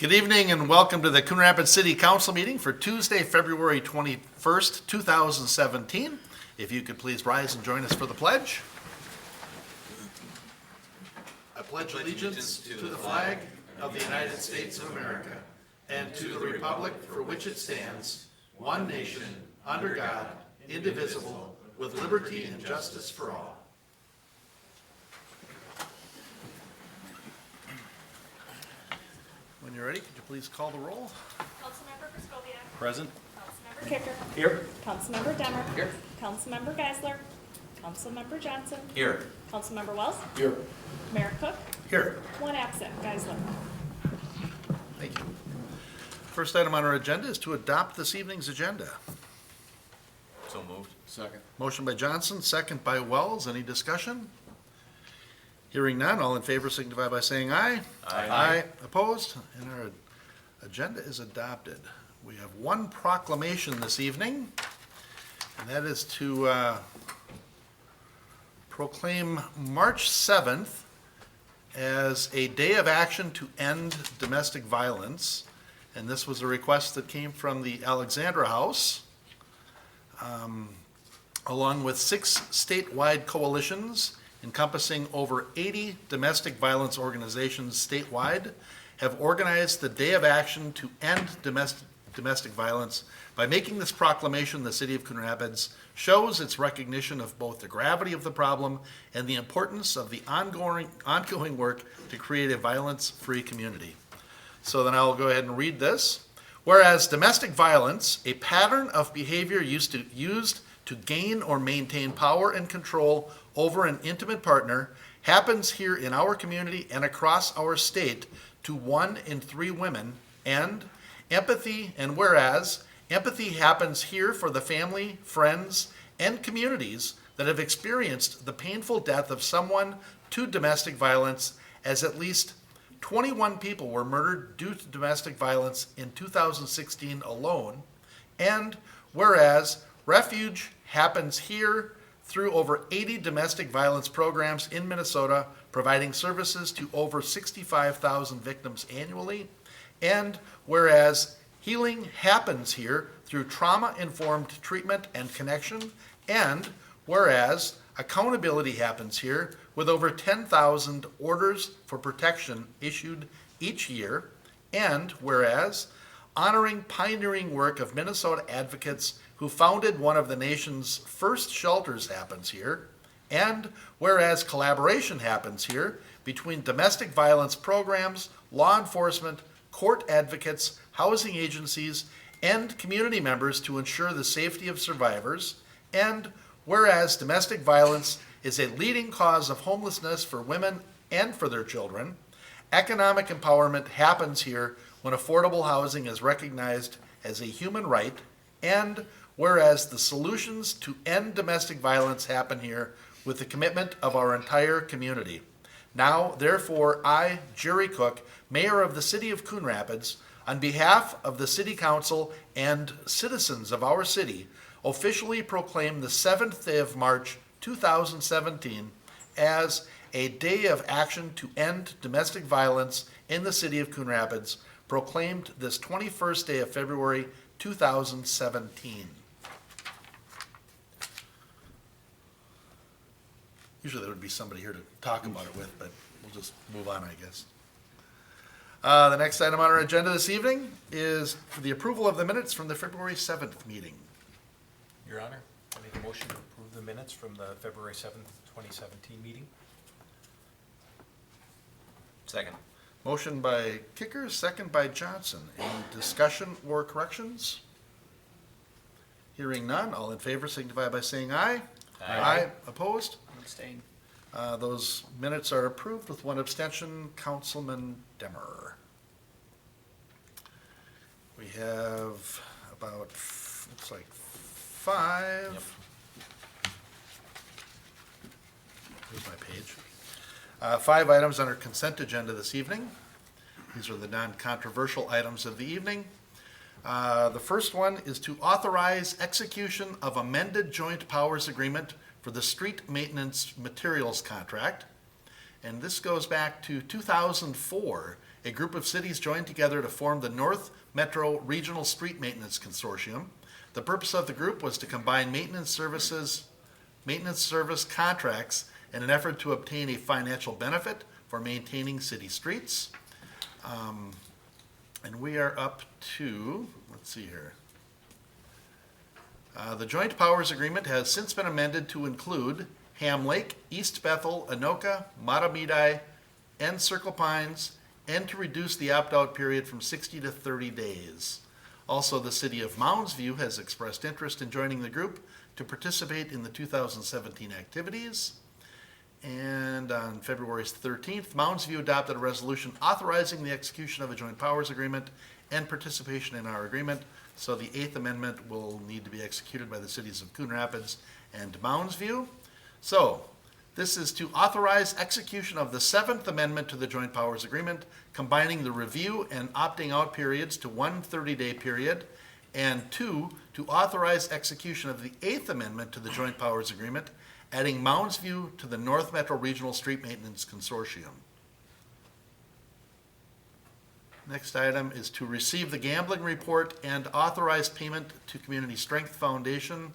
Good evening and welcome to the Coon Rapids City Council meeting for Tuesday, February 21st, 2017. If you could please rise and join us for the pledge. I pledge allegiance to the flag of the United States of America and to the republic for which it stands, one nation, under God, indivisible, with liberty and justice for all. When you're ready, could you please call the roll? Councilmember Prokopiev. Present. Councilmember Kicker. Here. Councilmember Demmer. Here. Councilmember Geisler. Councilmember Johnson. Here. Councilmember Wells. Here. Mayor Cook. Here. One absent, Geisler. Thank you. First item on our agenda is to adopt this evening's agenda. So moved. Second. Motion by Johnson, second by Wells. Any discussion? Hearing none, all in favor signify by saying aye. Aye. Opposed? And our agenda is adopted. We have one proclamation this evening, and that is to proclaim March 7th as a day of action to end domestic violence. And this was a request that came from the Alexandra House, along with 6 statewide coalitions encompassing over 80 domestic violence organizations statewide, have organized the Day of Action to End Domestic Violence. By making this proclamation, the City of Coon Rapids shows its recognition of both the gravity of the problem and the importance of the ongoing work to create a violence-free community. So then I'll go ahead and read this. Whereas domestic violence, a pattern of behavior used to gain or maintain power and control over an intimate partner, happens here in our community and across our state to 1 in 3 women, and whereas empathy happens here for the family, friends, and communities that have experienced the painful death of someone to domestic violence, as at least 21 people were murdered due to domestic violence in 2016 alone, and whereas refuge happens here through over 80 domestic violence programs in Minnesota, providing services to over 65,000 victims annually, and whereas healing happens here through trauma-informed treatment and connection, and whereas accountability happens here with over 10,000 orders for protection issued each year, and whereas honoring pioneering work of Minnesota advocates who founded one of the nation's first shelters happens here, and whereas collaboration happens here between domestic violence programs, law enforcement, court advocates, housing agencies, and community members to ensure the safety of survivors, and whereas domestic violence is a leading cause of homelessness for women and for their children, economic empowerment happens here when affordable housing is recognized as a human right, and whereas the solutions to end domestic violence happen here with the commitment of our entire community. Now, therefore, I, Jerry Cook, Mayor of the City of Coon Rapids, on behalf of the City Council and citizens of our city, officially proclaim the 7th day of March 2017 as a day of action to end domestic violence in the City of Coon Rapids, proclaimed this 21st day of February 2017. Usually there would be somebody here to talk about it with, but we'll just move on, I guess. The next item on our agenda this evening is for the approval of the minutes from the February 7th meeting. Your Honor, I make a motion to approve the minutes from the February 7th, 2017 meeting. Second. Motion by Kicker, second by Johnson. Any discussion or corrections? Hearing none, all in favor signify by saying aye. Aye. Opposed? Abstain. Those minutes are approved with one abstention, Councilman Demmer. We have about, looks like 5. Yep. Here's my page. 5 items on our consent agenda this evening. These are the non-controversial items of the evening. The first one is to authorize execution of amended joint powers agreement for the street maintenance materials contract. And this goes back to 2004 a group of cities joined together to form the North Metro Regional Street Maintenance Consortium. The purpose of the group was to combine maintenance service contracts in an effort to obtain a financial benefit for maintaining city streets. And we are up to, let's see here. The joint powers agreement has since been amended to include Ham Lake, East Bethel, Anoka, Matamidi, and Circle Pines, and to reduce the opt-out period from 60 to 30 days. Also, the city of Mounds View has expressed interest in joining the group to participate in the 2017 activities. And on February 13th, Mounds View adopted a resolution authorizing the execution of a joint powers agreement and participation in our agreement. So the 8th Amendment will need to be executed by the cities of Coon Rapids and Mounds View. So this is to authorize execution of the 7th Amendment to the joint powers agreement, combining the review and opting out periods to one 30-day period, and 2, to authorize execution of the 8th Amendment to the joint powers agreement, adding Mounds View to the North Metro Regional Street Maintenance Consortium. Next item is to receive the gambling report and authorize payment to Community Strength Foundation.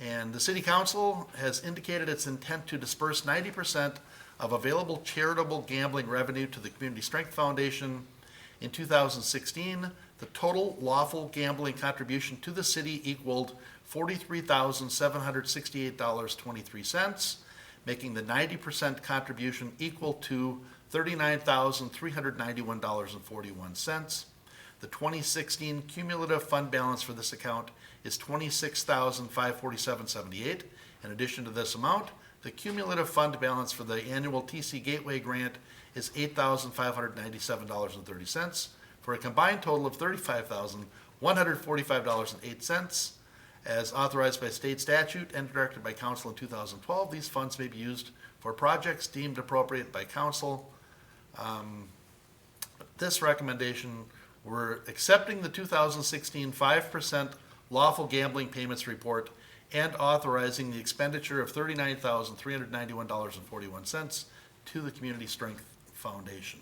And the City Council has indicated its intent to disperse 90% of available charitable gambling revenue to the Community Strength Foundation. In 2016, the total lawful gambling contribution to the city equaled $43,768.23, making the 90% contribution equal to $39,391.41. The 2016 cumulative fund balance for this account is $26,547.78. In addition to this amount, the cumulative fund balance for the annual TC Gateway grant is $8,597.30, for a combined total of $35,145.08. As authorized by state statute and directed by council in 2012, these funds may be used for projects deemed appropriate by council. This recommendation, we're accepting the 2016 5% lawful gambling payments report and authorizing the expenditure of $39,391.41 to the Community Strength Foundation.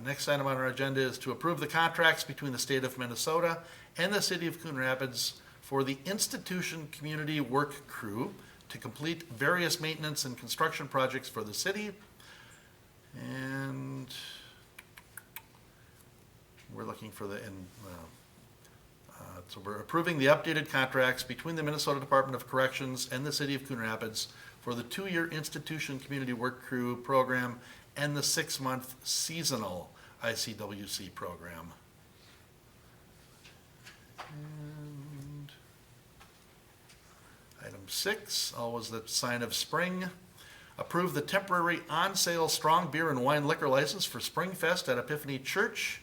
Next item on our agenda is to approve the contracts between the state of Minnesota and the city of Coon Rapids for the Institution Community Work Crew to complete various maintenance and construction projects for the city. And we're looking for so we're approving the updated contracts between the Minnesota Department of Corrections and the city of Coon Rapids for the 2-year Institution Community Work Crew program and the 6-month seasonal ICWC program. And item 6, always the sign of spring. Approve the temporary on-sale strong beer and wine liquor license for Spring Fest at Epiphany Church.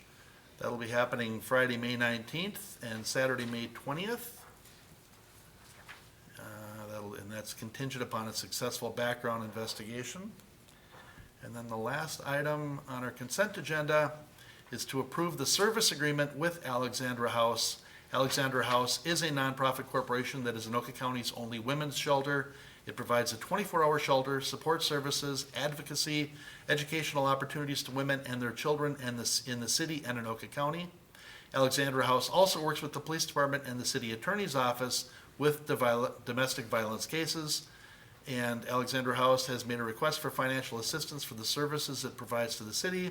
That'll be happening Friday, May 19th and Saturday, May 20th. And that's contingent upon a successful background investigation. And then the last item on our consent agenda is to approve the service agreement with Alexandra House. Alexandra House is a nonprofit corporation that is Anoka County's only women's shelter. It provides a 24-hour shelter, support services, advocacy, educational opportunities to women and their children in the city and Anoka County. Alexandra House also works with the police department and the city attorney's office with domestic violence cases. And Alexandra House has made a request for financial assistance for the services it provides to the city.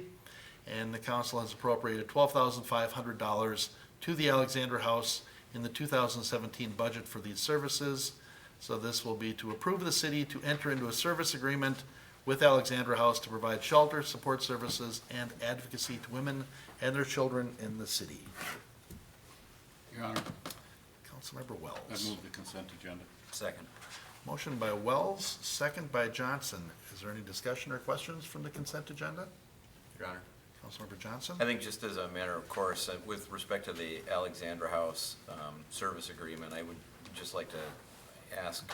And the council has appropriated $12,500 to the Alexandra House in the 2017 budget for these services. So this will be to approve the city to enter into a service agreement with Alexandra House to provide shelter, support services, and advocacy to women and their children in the city. Your Honor, Councilmember Wells. I move the consent agenda. Second. Motion by Wells, second by Johnson. Is there any discussion or questions from the consent agenda? Your Honor. Councilmember Johnson? I think just as a matter of course, with respect to the Alexandra House service agreement, I would just like to ask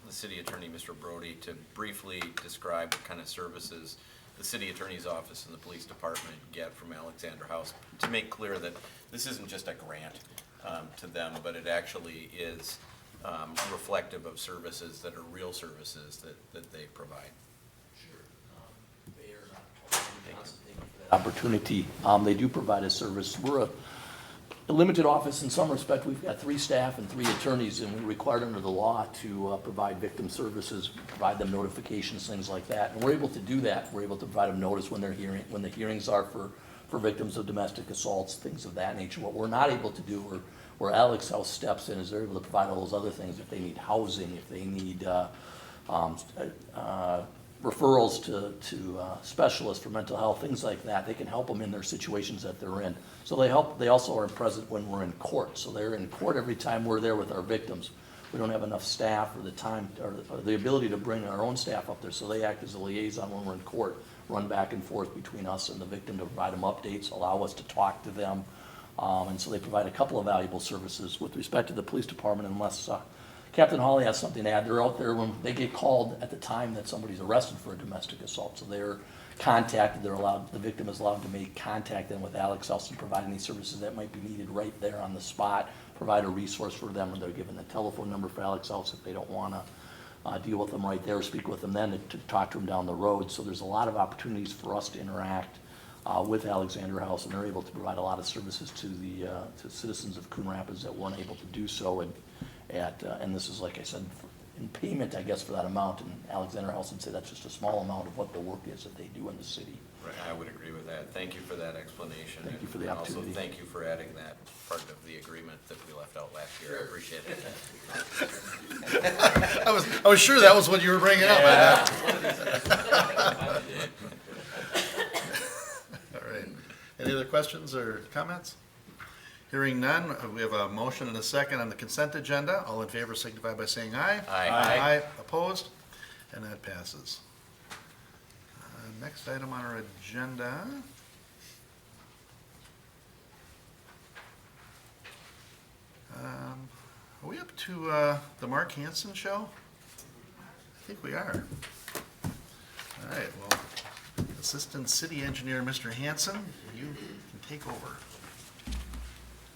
the city attorney, Mr. Brody, to briefly describe what kind of services the city attorney's office and the police department get from Alexandra House, to make clear that this isn't just a grant to them, but it actually is reflective of services that are real services that they provide. Sure. They are not. Thank opportunity. They do provide a service. We're a limited office in some respect. We've got 3 staff and 3 attorneys, and we're required under the law to provide victim services, provide them notifications, things like that. And we're able to do that. We're able to provide them notice when when the hearings are for victims of domestic assaults, things of that nature. What we're not able to do, where Alex House steps in, is they're able to provide all those other things. If they need housing, if they need referrals to specialists for mental health, things like that, they can help them in their situations that they're in. So they also are present when we're in court. So they're in court every time we're there with our victims. We don't have enough staff or the time or the ability to bring our own staff up there, so they act as a liaison when we're in court, run back and forth between us and the victim to provide them updates, allow us to talk to them. And so they provide a couple of valuable services. With respect to the police department, unless Captain Hawley has something to add, they're out there when they get called at the time that somebody's arrested for a domestic assault. So they're contacted, the victim is allowed to make contact then with Alex House and provide any services that might be needed right there on the spot, provide a resource for them, or they're given the telephone number for Alex House if they don't want to deal with them right there, speak with them then to talk to them down the road. So there's a lot of opportunities for us to interact with Alexander House, and they're able to provide a lot of services to the to citizens of Coon Rapids that weren't able to do so. And this is, like I said, in payment, I guess, for that amount. And Alexander House would say that's just a small amount of what the work is that they do in the city. Right, I would agree with that. Thank you for that explanation. Thank you for the And also, opportunity. thank you for adding that part of the agreement that we left out last year. I appreciate it. I was sure that was what you were bringing up. All right. Any other questions or comments? Hearing none, we have a motion and a second on the consent agenda. All in favor signify by saying aye. Aye. Aye. Opposed? And that passes. Next item on our agenda. Are we up to the Mark Hansen show? I think we are. All right, well, Assistant City Engineer, Mr. Hansen, you can take over.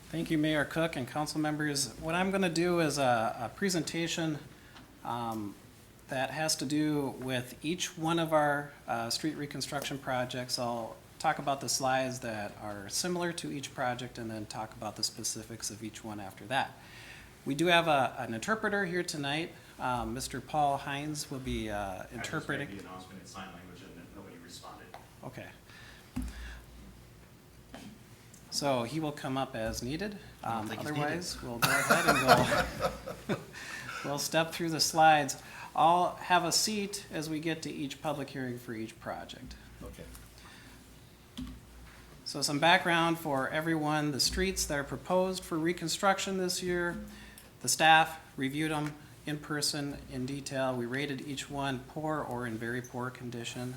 Thank you, Mayor Cook and council members. What I'm going to do is a presentation that has to do with each one of our street reconstruction projects. I'll talk about the slides that are similar to each project and then talk about the specifics of each one after that. We do have an interpreter here tonight. Mr. Paul Hines will be interpreting. I just made the announcement in sign language and nobody responded. Okay. So he will come up as needed. don't think he's needed. Otherwise, we'll go ahead and we'll step through the slides. I'll have a seat as we get to each public hearing for each project. Okay. So some background for everyone, the streets that are proposed for reconstruction this year, the staff reviewed them in person in detail. We rated each one poor or in very poor condition.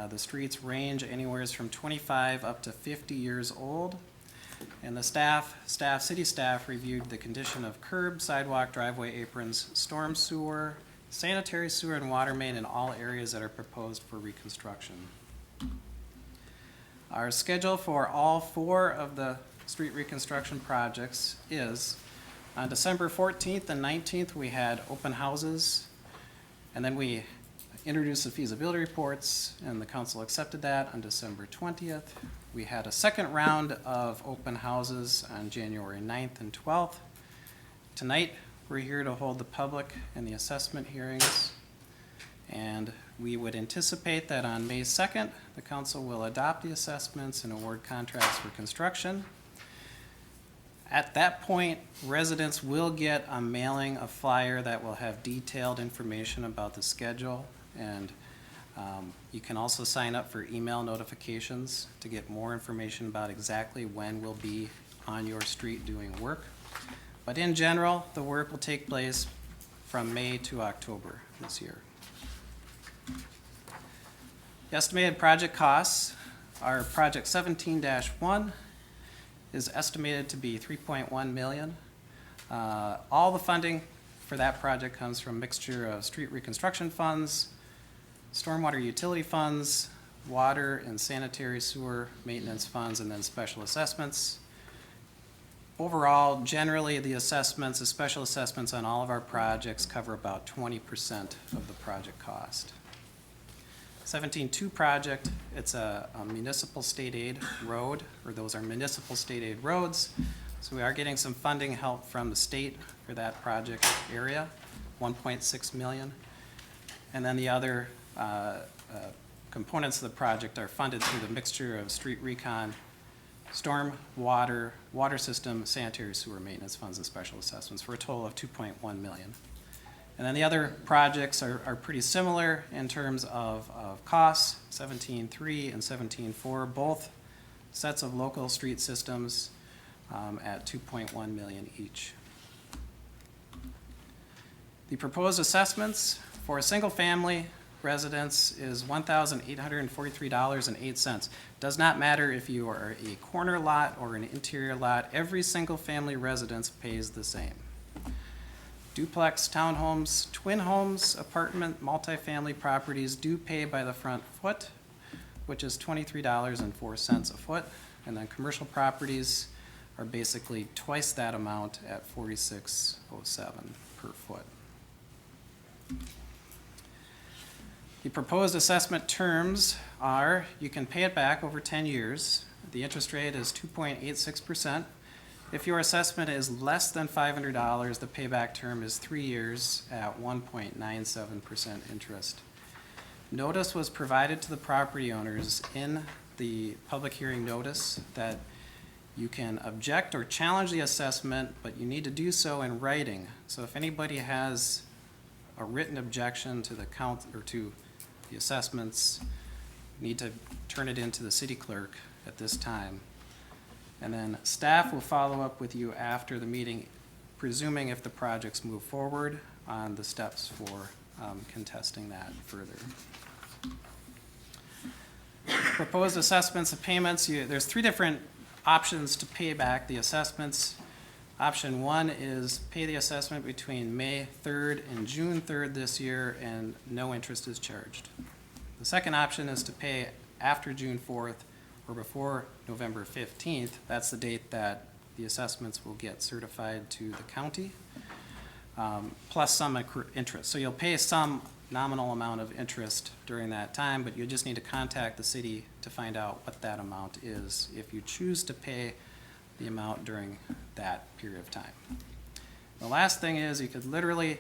The streets range anywhere from 25 up to 50 years old. And the city staff reviewed the condition of curb, sidewalk, driveway aprons, storm sewer, sanitary sewer, and water main in all areas that are proposed for reconstruction. Our schedule for all 4 of the street reconstruction projects is on December 14th and 19th, we had open houses, and then we introduced the feasibility reports, and the council accepted that on December 20th. We had a second round of open houses on January 9th and 12th. Tonight, we're here to hold the public and the assessment hearings, and we would anticipate that on May 2nd, the council will adopt the assessments and award contracts for construction. At that point, residents will get a mailing, a flyer that will have detailed information about the schedule, and you can also sign up for email notifications to get more information about exactly when we'll be on your street doing work. But in general, the work will take place from May to October this year. The estimated project costs, our project 17-1 is estimated to be $3.1 million. All the funding for that project comes from a mixture of street reconstruction funds, stormwater utility funds, water and sanitary sewer maintenance funds, and then special assessments. Overall, generally, the assessments, the special assessments on all of our projects cover about 20% of the project cost. 17-2 project It's a municipal state aid road, or those are municipal state aid roads. So we are getting some funding help from the state for that project area, 1.6 million. And then the other components of the project are funded through the mixture of street recon, storm water, water system, sanitary sewer maintenance funds, and special assessments for a total of 2.1 million. And then the other projects are pretty similar in terms of costs, 17.3 and 17.4, both sets of local street systems at 2.1 million each. The proposed assessments for a single-family residence is $1,843.08. Does not matter if you are a corner lot or an interior lot, every single-family residence pays the same. Duplex, townhomes, twin homes, apartment, multifamily properties do pay by the front foot, which is $23.04 a foot. And then commercial properties are basically twice that amount at $46.07 per foot. The proposed assessment terms are, you can pay it back over 10 years. The interest rate is 2.86%. If your assessment is less than $500, the payback term is 3 years at 1.97% interest. Notice was provided to the property owners in the public hearing notice that you can object or challenge the assessment, but you need to do so in writing. So if anybody has a written objection to the count or to the assessments, you need to turn it into the city clerk at this time. And then staff will follow up with you after the meeting, presuming if the projects move forward on the steps for contesting that further. Proposed assessments and payments, there's 3 different options to pay back the assessments. Option 1 is pay the assessment between May 3rd and June 3rd this year, and no interest is charged. The second option is to pay after June 4th or before November 15th. That's the date that the assessments will get certified to the county, plus some interest. So you'll pay some nominal amount of interest during that time, but you just need to contact the city to find out what that amount is if you choose to pay the amount during that period of time. The last thing is you could literally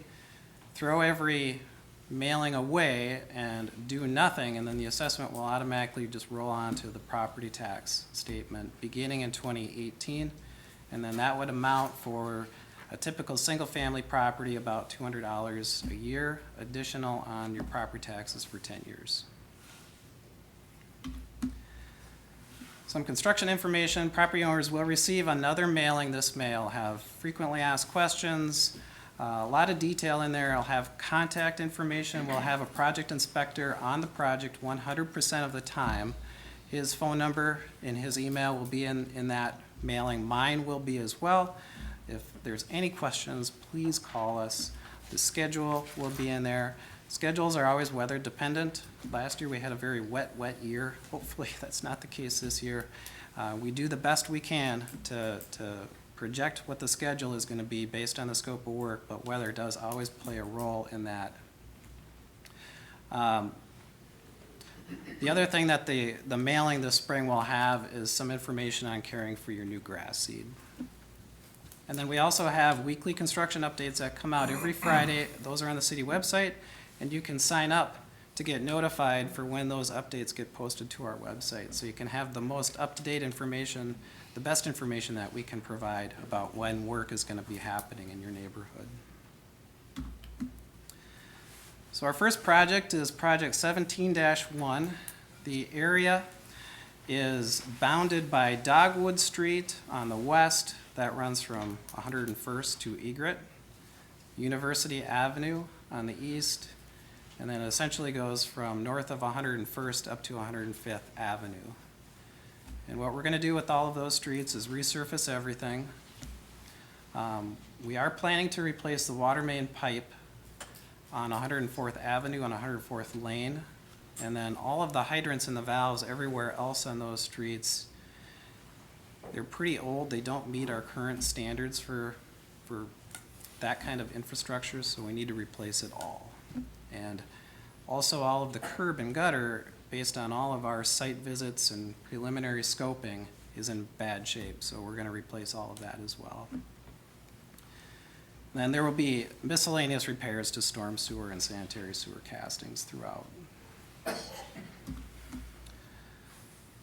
throw every mailing away and do nothing, and then the assessment will automatically just roll on to the property tax statement beginning in 2018, and then that would amount for a typical single-family property about $200 a year additional on your property taxes for 10 years. Some construction information. Property owners will receive another mailing this May. I'll have frequently asked questions, a lot of detail in there. I'll have contact information. We'll have a project inspector on the project 100% of the time. His phone number and his email will be in that mailing. Mine will be as well. If there's any questions, please call us. The schedule will be in there. Schedules are always weather dependent. Last year we had a very wet year. Hopefully that's not the case this year. We do the best we can to project what the schedule is going to be based on the scope of work, but weather does always play a role in that. The other thing that the mailing this spring will have is some information on caring for your new grass seed. And then we also have weekly construction updates that come out every Friday. Those are on the city website, and you can sign up to get notified for when those updates get posted to our website. So you can have the most up-to-date information, the best information that we can provide about when work is going to be happening in your neighborhood. So our first project is project 17-1. The area is bounded by Dogwood Street on the west, that runs from 101st to Egret, University Avenue on the east, and then essentially goes from north of 101st up to 105th Avenue. And what we're going to do with all of those streets is resurface everything. We are planning to replace the water main pipe on 104th Avenue and 104th Lane, and then all of the hydrants and the valves everywhere else on those streets, they're pretty old. They don't meet our current standards for that kind of infrastructure, so we need to replace it all. And also all of the curb and gutter based on all of our site visits and preliminary scoping, is in bad shape, so we're gonna replace all of that as well. Then there will be miscellaneous repairs to storm sewer and sanitary sewer castings throughout. A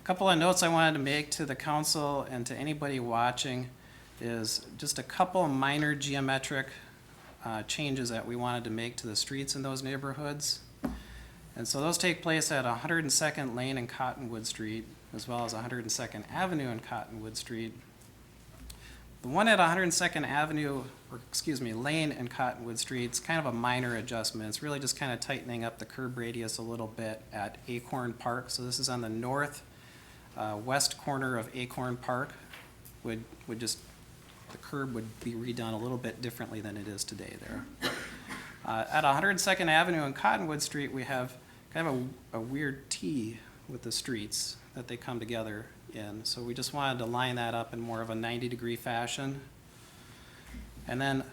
couple of notes I wanted to make to the council and to anybody watching is just a couple of minor geometric changes that we wanted to make to the streets in those neighborhoods. And so those take place at 102nd Lane and Cottonwood Street, as well as 102nd Avenue and Cottonwood Street. The one at 102nd Avenue, or excuse me, Lane and Cottonwood Street, it's kind of a minor adjustment. It's really just kind of tightening up the curb radius a little bit at Acorn Park. So this is on the north west corner of Acorn Park. Would just, the curb would be redone a little bit differently than it is today there. At 102nd Avenue and Cottonwood Street, we have kind of a weird T with the streets that they come together in. So we just wanted to line that up in more of a 90-degree fashion. And then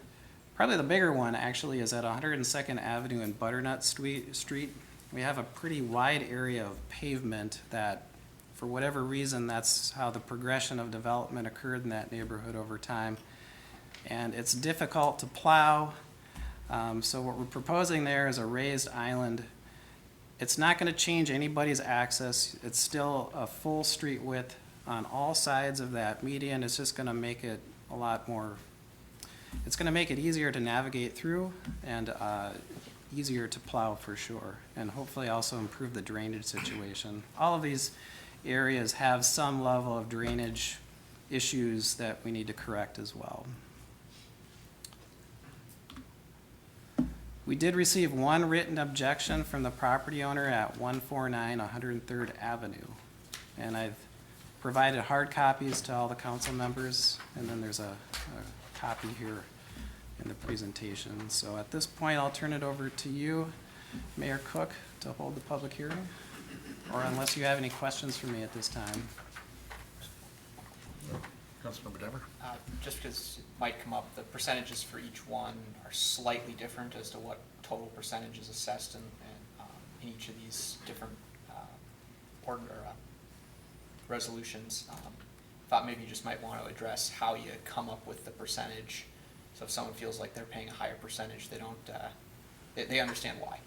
probably the bigger one actually is at 102nd Avenue and Butternut Street. We have a pretty wide area of pavement that, for whatever reason, that's how the progression of development occurred in that neighborhood over time. And it's difficult to plow. So what we're proposing there is a raised island. It's not going to change anybody's access. It's still a full street width on all sides of that median. It's just going to make it a lot more, it's going to make it easier to navigate through and easier to plow for sure, and hopefully also improve the drainage situation. All of these areas have some level of drainage issues that we need to correct as well. We did receive one written objection from the property owner at 149 103rd Avenue. And I've provided hard copies to all the council members, and then there's a copy here in the presentation. So at this point, I'll turn it over to you, Mayor Cook, to hold the public hearing, or unless you have any questions for me at this time. Councilmember Dever? Just because it might come up, the percentages for each one are slightly different as to what total percentage is assessed in each of these different resolutions. Thought maybe you just might want to address how you come up with the percentage. So if someone feels like they're paying a higher percentage, they don't, they understand why.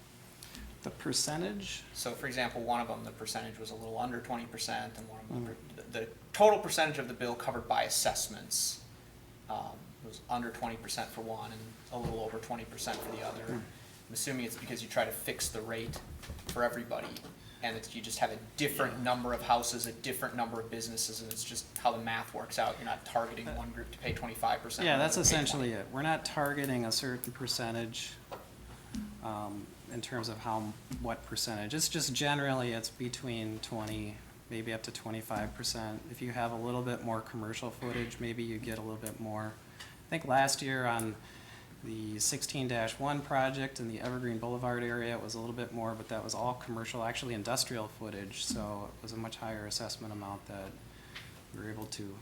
The percentage? So for example, one of them, the percentage was a little under 20%, and one of them, the total percentage of the bill covered by assessments was under 20% for one and a little over 20% for the other. I'm assuming it's because you try to fix the rate for everybody, and it's, you just have a different number of houses, a different number of businesses, and it's just how the math works out. You're not targeting one group to pay 25%. Yeah, that's essentially it. We're not targeting a certain percentage in terms of what percentage. It's just generally it's between 20, maybe up to 25%. If you have a little bit more commercial footage, maybe you get a little bit more. I think last year on the 16-1 project in the Evergreen Boulevard area, it was a little bit more, but that was all commercial, actually industrial footage, so it was a much higher assessment amount that we were able to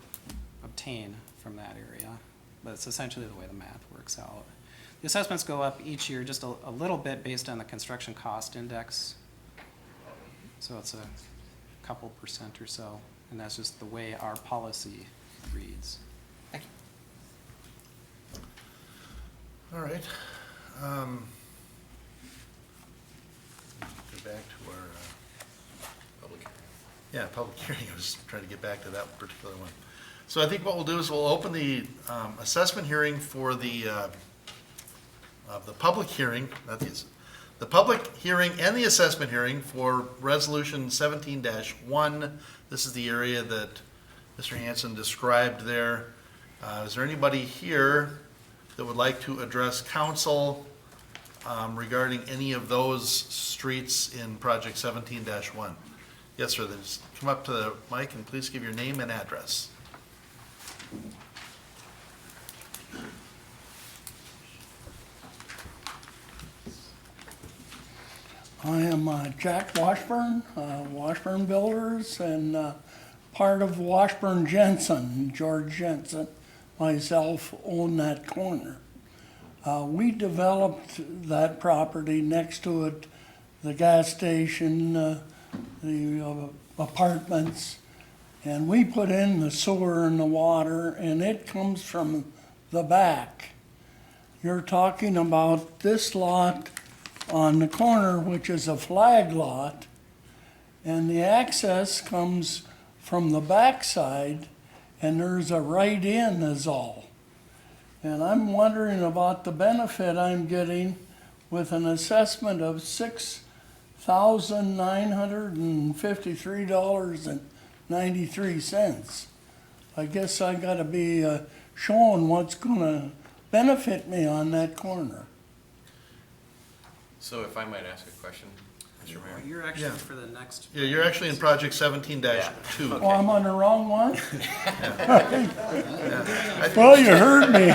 obtain from that area. But it's essentially the way the math works out. The assessments go up each year just a little bit based on the construction cost index. So it's a couple percent or so, and that's just the way our policy reads. Thank you. All right. Go back to our, Public hearing. yeah, public hearing. I was trying to get back to that particular one. So I think what we'll do is we'll open the assessment hearing for the public hearing, not the public hearing and the assessment hearing for Resolution 17-1. This is the area that Mr. Hanson described there. Is there anybody here that would like to address council regarding any of those streets in Project 17-1? Yes, sir. Then just come up to the mic and please give your name and address. I am Jack Washburn, Washburn Builders, and part of Washburn Jensen, George Jensen, myself own that corner. We developed that property next to it, the gas station, apartments, and we put in the sewer and the water, and it comes from the back. You're talking about this lot on the corner, which is a flag lot, and the access comes from the backside, and there's a right in is all. And I'm wondering about the benefit I'm getting with an assessment of $6,953.93. I guess I gotta be showing what's gonna benefit me on that corner. So if I might ask a question, Mr. Mayor? You're actually Yeah. for the next. Yeah, you're actually in project 17-2. Oh, I'm on the wrong one? Well, you heard me.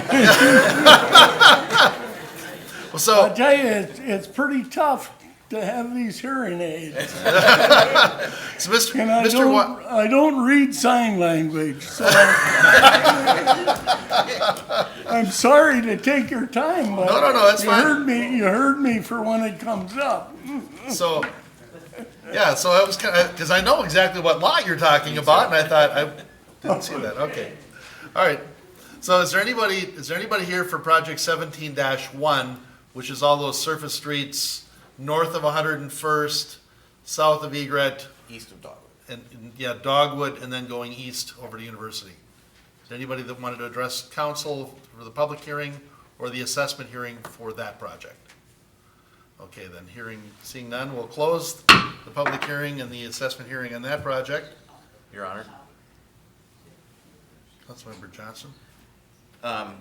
Well, so. I tell you, it's pretty tough to have these hearing aids. So Mr. And I Mr. Wa- don't read sign language, so. I'm sorry to take your time, but. No, that's fine. You heard me for when it comes up. So, yeah, so I was kind of, because I know exactly what lot you're talking about, and I thought, I didn't see that, okay. All right, so is there anybody here for project 17-1, which is all those surface streets north of 101st, south of Egret, East of Dogwood. and, yeah, Dogwood, and then going east over to University? Is there anybody that wanted to address council for the public hearing or the assessment hearing for that project? Okay, then seeing none, we'll close the public hearing and the assessment hearing on that project. Your Honor? Councilmember Johnson? I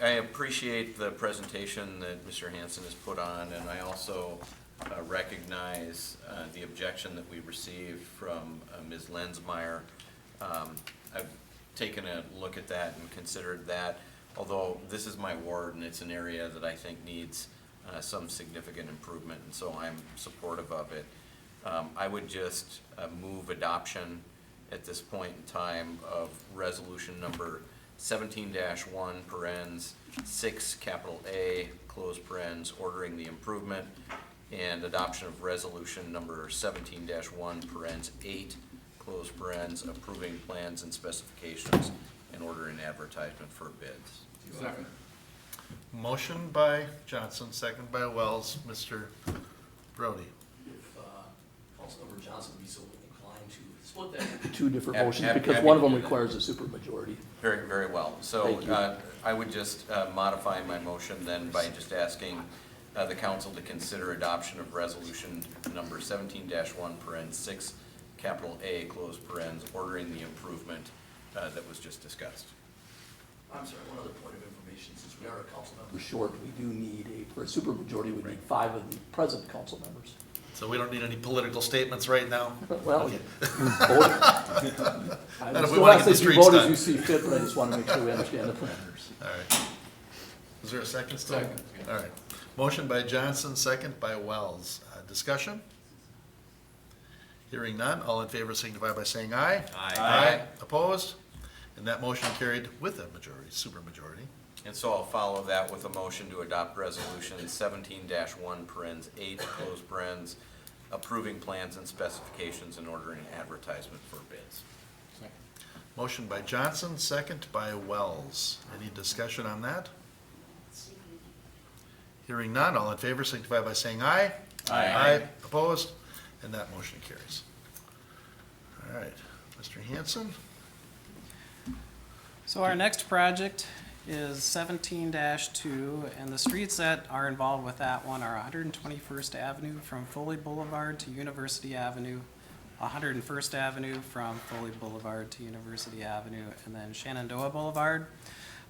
appreciate the presentation that Mr. Hanson has put on, and I also recognize the objection that we received from Ms. Lensmeyer. I've taken a look at that and considered that, although this is my ward and it's an area that I think needs some significant improvement, and so I'm supportive of it. I would just move adoption at this point in time of resolution number 17-1 parens 6 capital A close parens ordering the improvement, and adoption of resolution number 17-1 parens 8 close parens approving plans and specifications and ordering advertisement for bids. Second. Motion by Johnson, second by Wells. Mr. Brody? If Councilmember Johnson would be so inclined to split that into two different Hab- motions, hab- because happy one of to them do that. requires a supermajority. Very, very well. So Thank you. I would just modify my motion then by just asking the council to consider adoption of resolution number 17-1 parens 6 capital A close parens ordering the improvement that was just discussed. I'm sorry, one other point of information, since we are a council member short, we do need for a supermajority, we need 5 of the present council members. So we don't need any political statements right now? Well, Okay. vote. I Not if we still wanna ask get the that you streets vote as done. you see fit, but I just want to make sure we understand the parameters. All right. Is there a second still? Second. All right. Motion by Johnson, second by Wells. Discussion? Hearing none, all in favor signify by saying aye. Aye. Opposed? And that motion carried with a majority, supermajority. And so I'll follow that with a motion to adopt resolution 17-1 parens 8 close parens approving plans and specifications and ordering advertisement for bids. Motion by Johnson, second by Wells. Any discussion on that? Hearing none, all in favor signify by saying aye. Aye. Opposed? And that motion carries. All right, Mr. Hanson? So our next project is 17-2, and the streets that are involved with that one are 121st Avenue from Foley Boulevard to University Avenue, 101st Avenue from Foley Boulevard to University Avenue, and then Shenandoah Boulevard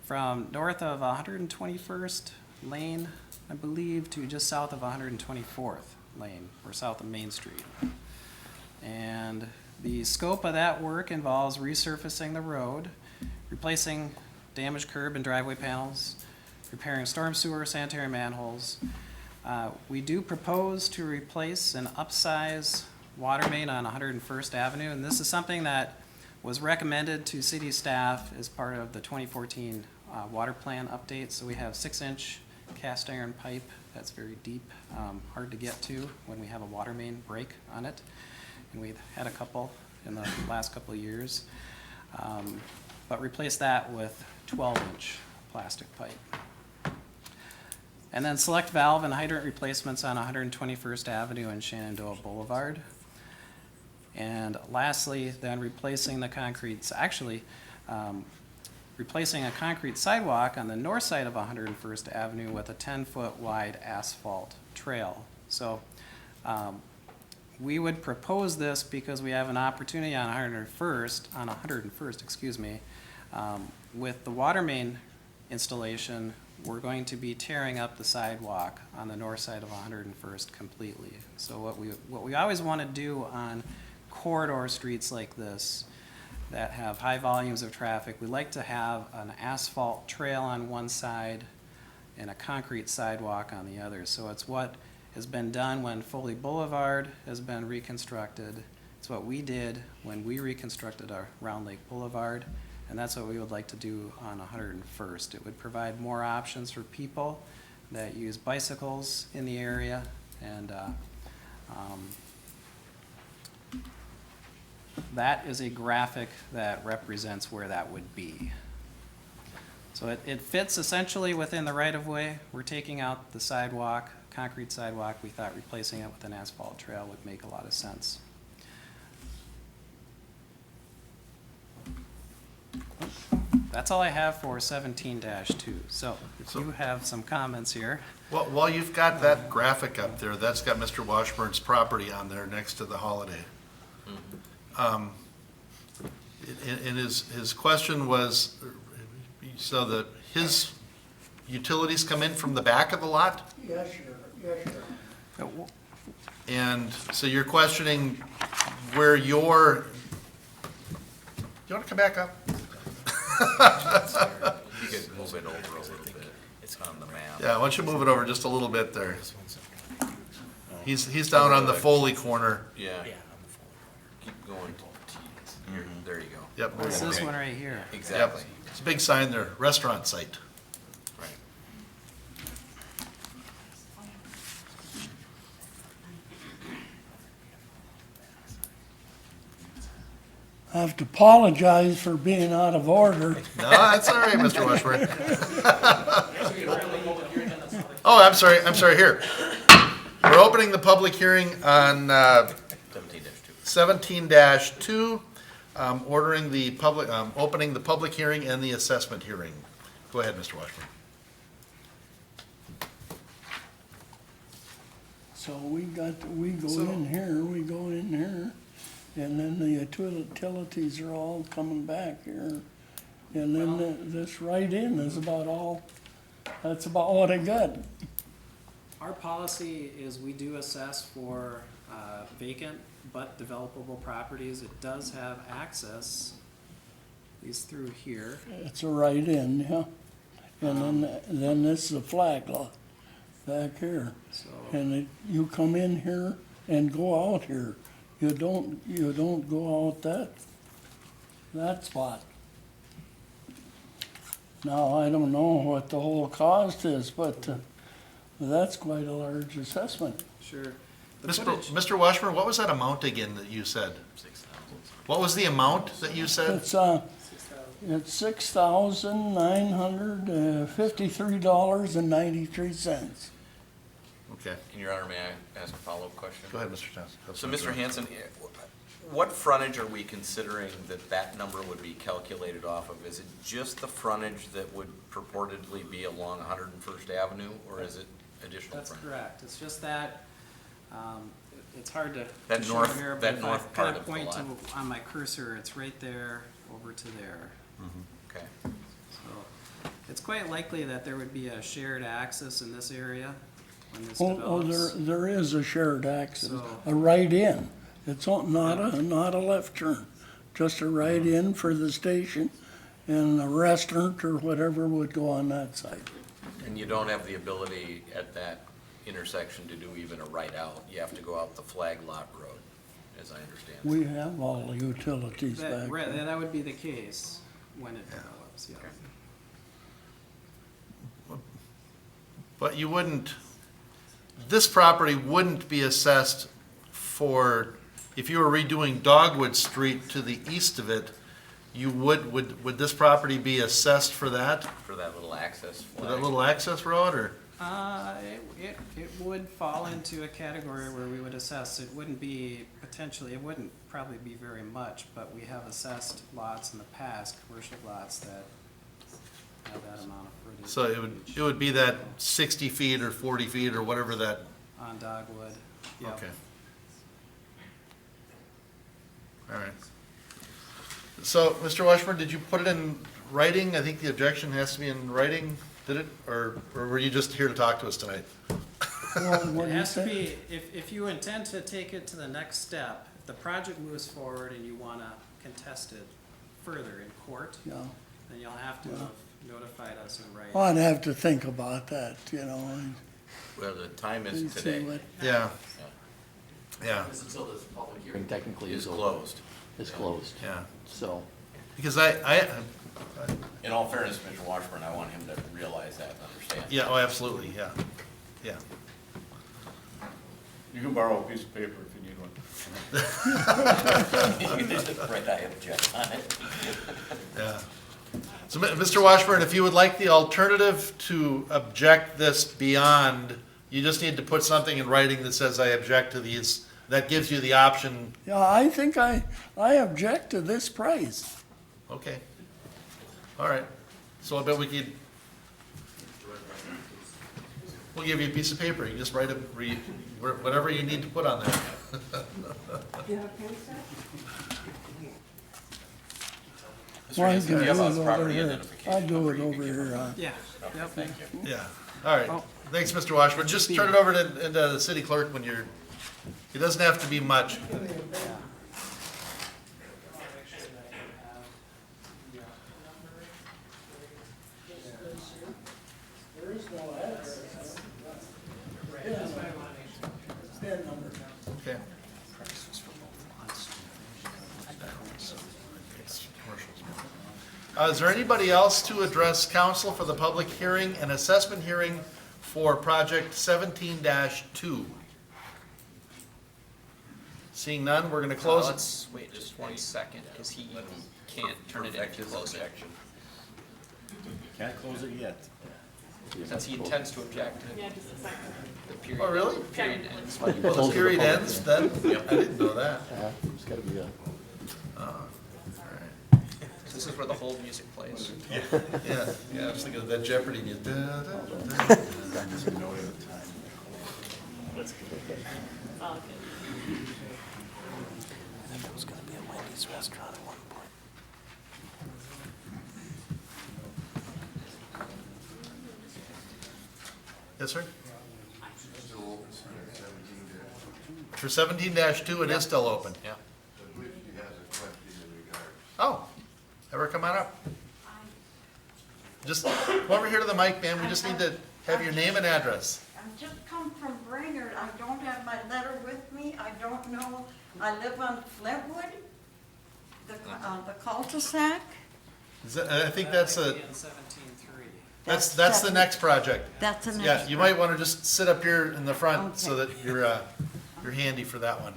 from north of 121st Lane, I believe, to just south of 124th Lane, or south of Main Street. And the scope of that work involves resurfacing the road, replacing damaged curb and driveway panels, repairing storm sewer, sanitary manholes. We do propose to replace an upsize water main on 101st Avenue, and this is something that was recommended to city staff as part of the 2014 water plan update. So we have 6-inch cast iron pipe that's very deep, hard to get to when we have a water main break on it. And we've had a couple in the last couple of years. But replace that with 12-inch plastic pipe. And then select valve and hydrant replacements on 121st Avenue and Shenandoah Boulevard. And lastly, then replacing the concrete, replacing a concrete sidewalk on the north side of 101st Avenue with a 10-foot wide asphalt trail. So we would propose this because we have an opportunity on 101st, excuse me, with the water main installation. We're going to be tearing up the sidewalk on the north side of 101st completely. So what we always want to do on corridor streets like this that have high volumes of traffic, we like to have an asphalt trail on one side and a concrete sidewalk on the other. So it's what has been done when Foley Boulevard has been reconstructed. It's what we did when we reconstructed our Round Lake Boulevard. And that's what we would like to do on 101st. It would provide more options for people that use bicycles in the area, and that is a graphic that represents where that would be. So it fits essentially within the right-of-way. We're taking out the sidewalk, concrete sidewalk. We thought replacing it with an asphalt trail would make a lot of sense. That's all I have for 17-2. So if you have some comments here. Well, while you've got that graphic up there, that's got Mr. Washburn's property on there next to the Holiday. And his question was, so that his utilities come in from the back of the lot? Yes, sir. And so you're questioning where your, you want to come back up? You could move it over a little bit. It's on the map. Yeah, why don't you move it over just a little bit there? He's down on the Foley corner. Yeah. Keep going. There you go. Yep. It's this one right here. Exactly. Yep. It's a big sign there, restaurant site. Right. I have to apologize for being out of order. No, that's all right, Mr. Washburn. Oh, I'm sorry, here. We're opening the public hearing on 17-2, ordering the public, opening the public hearing and the assessment hearing. Go ahead, Mr. Washburn. So we go in here, and then the utilities are all coming back here. And then this right in is about all, that's about what I got. Our policy is we do assess for vacant but developable properties. It does have access, at least through here. It's a right in, yeah. And then this is a flag lot back here. So And you come in here and go out here. You don't go out that spot. Now, I don't know what the whole cost is, but that's quite a large assessment. sure. The footage- Mr. Washburn, what was that amount again that you said? 6,000. What was the amount that you said? It's $6,953.93. Okay, And Your Honor, may I ask a follow-up question? go ahead, Mr. Johnson. So, Mr. Hanson, what frontage are we considering that number would be calculated off of? Is it just the frontage that would purportedly be along 101st Avenue, or is it additional That's frontage? correct. It's just that, it's hard to That show north- here, but that if I north kind part of of the point lot. to, on my cursor, it's right there, over to there. Okay. So it's quite likely that there would be a shared access in this area when this Oh, develops. there is a shared access, So- a right in. It's not a left turn, just a right in for the station, and a restaurant or whatever would go on that side. And you don't have the ability at that intersection to do even a right out. You have to go out the Flag Lot Road, as I understand. We have all the utilities back Right, there. that would be the case when it develops, yeah. Okay. But you wouldn't, this property wouldn't be assessed for, if you were redoing Dogwood Street to the east of it, you would this property be assessed for that? For that little access For flag. that little access road, or? It would fall into a category where we would assess, it wouldn't be potentially, it wouldn't probably be very much, but we have assessed lots in the past, commercial lots that have that amount of frontage. So it would be that 60 feet or 40 feet or whatever that, On Dogwood, yeah. okay. All right. So, Mr. Washburn, did you put it in writing? I think the objection has to be in writing, did it? Or were you just here to talk to us tonight? Well, what It do you has to say? be, if you intend to take it to the next step, if the project moves forward and you wanna contest it further in court, Yeah. then you'll have to have notified us in writing. Well, I'd have to think about that, you know, and Well, the time and is see today. what, Yeah, yeah, Until this public hearing technically Is is over. closed. Is closed, yeah. so. Because In all fairness, Mr. Washburn, I want him to realize that and understand. yeah, oh, absolutely, yeah, yeah. You can borrow a piece of paper if you need one. Right, I object on it. Yeah. So, Mr. Washburn, if you would like the alternative to object this beyond, you just need to put something in writing that says, I object to these. That gives you the option, yeah, I think I object to this price. okay. All right. So I bet we could, we'll give you a piece of paper. You can just write it, whatever you need to put on there. Well, I Mr. can Hanson, do you have do a it over property here. identification I'll do number it you can over give here, me? Yeah, yep. Thank you. Yeah. All right. Oh. Thanks, Mr. Washburn. Just turn it over to the city clerk when you're, it doesn't have to be much. Okay. Is there anybody else to address council for the public hearing and assessment hearing for project 17-2? Seeing none, we're gonna close it. Let's wait just 1 second, because he can't turn it into close it. Can't close it yet. Since he intends to object, Yeah, just a second. the period. Oh, really? Period ends. But you Well, close the the period public ends hearing. then? I didn't know that. Yeah, it's gotta be a, All right. This is where the hold music plays. Yeah, I was thinking of that Jeopardy music. Just a note at a time. It's all good. there was gonna be a Wendy's restaurant at one point. Yes, sir? For 17-2, it is still open. Yeah. Oh, have her come on up. Just come over here to the mic, man. We just need to have your name and address. I've just come from Brainerd. I don't have my letter with me. I don't know. I live on Flintwood, the cul-de-sac. I think that's a, In 17.3. that's the next project. That's the next. Yeah, you might want to just sit up here in the front so Okay. that you're handy for that one.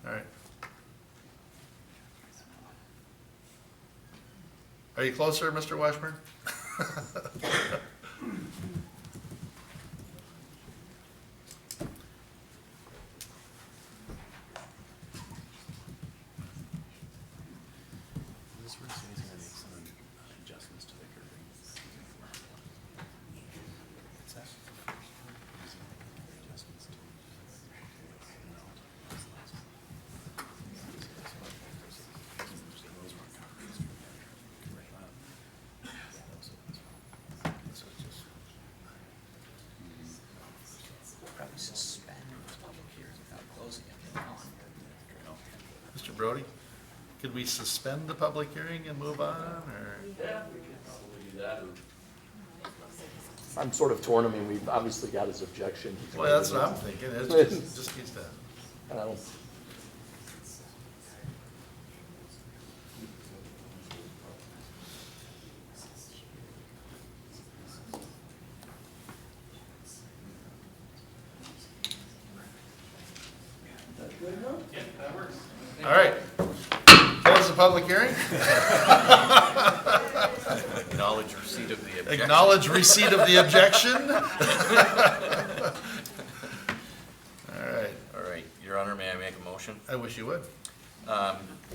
All right. Are you closer, Mr. Washburn? Probably suspend the public hearing without closing it. Mr. Brody, could we suspend the public hearing and move on, or? I'm sort of torn, I mean, we've obviously got his objection. He's Well, that's ready what to- I'm thinking. It just needs to. And I don't, Yeah, that works. All right. Close the public hearing. Acknowledge receipt of the objection. Acknowledge receipt of the objection. All right. All right, Your Honor, may I make a motion? I wish you would.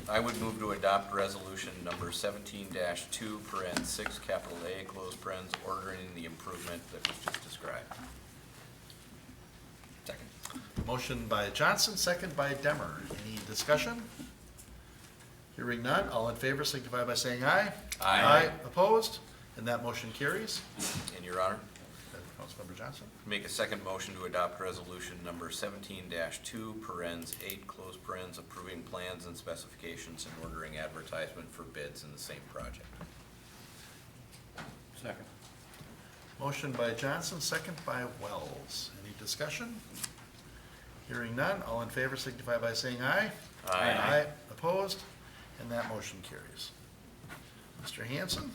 I would move to adopt resolution number 17-2, paren 6, capital A, close parens, ordering the improvement that was just described. Second. Motion by Johnson, second by Demmer. Any discussion? Hearing none, all in favor signify by saying aye. Aye. Opposed? And that motion carries. And Your Honor, Councilmember Johnson. make a second motion to adopt resolution number 17-2, parens 8, close parens, approving plans and specifications and ordering advertisement for bids in the same project. Second. Motion by Johnson, second by Wells. Any discussion? Hearing none, all in favor signify by saying aye. Aye. Opposed? And that motion carries. Mr. Hanson?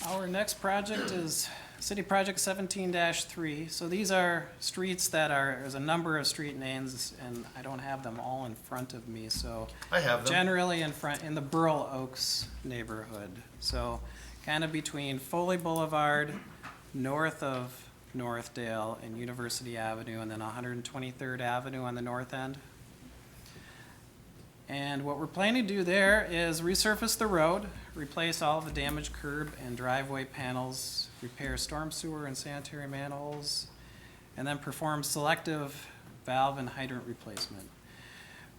Our next project is City Project 17-3. So these are streets that are, there's a number of street names, and I don't have them all in front of me, so. I have them. Generally in the Burl Oaks neighborhood. So kind of between Foley Boulevard, north of Northdale and University Avenue, and then 123rd Avenue on the north end. And what we're planning to do there is resurface the road, replace all of the damaged curb and driveway panels, repair storm sewer and sanitary manholes, and then perform selective valve and hydrant replacement.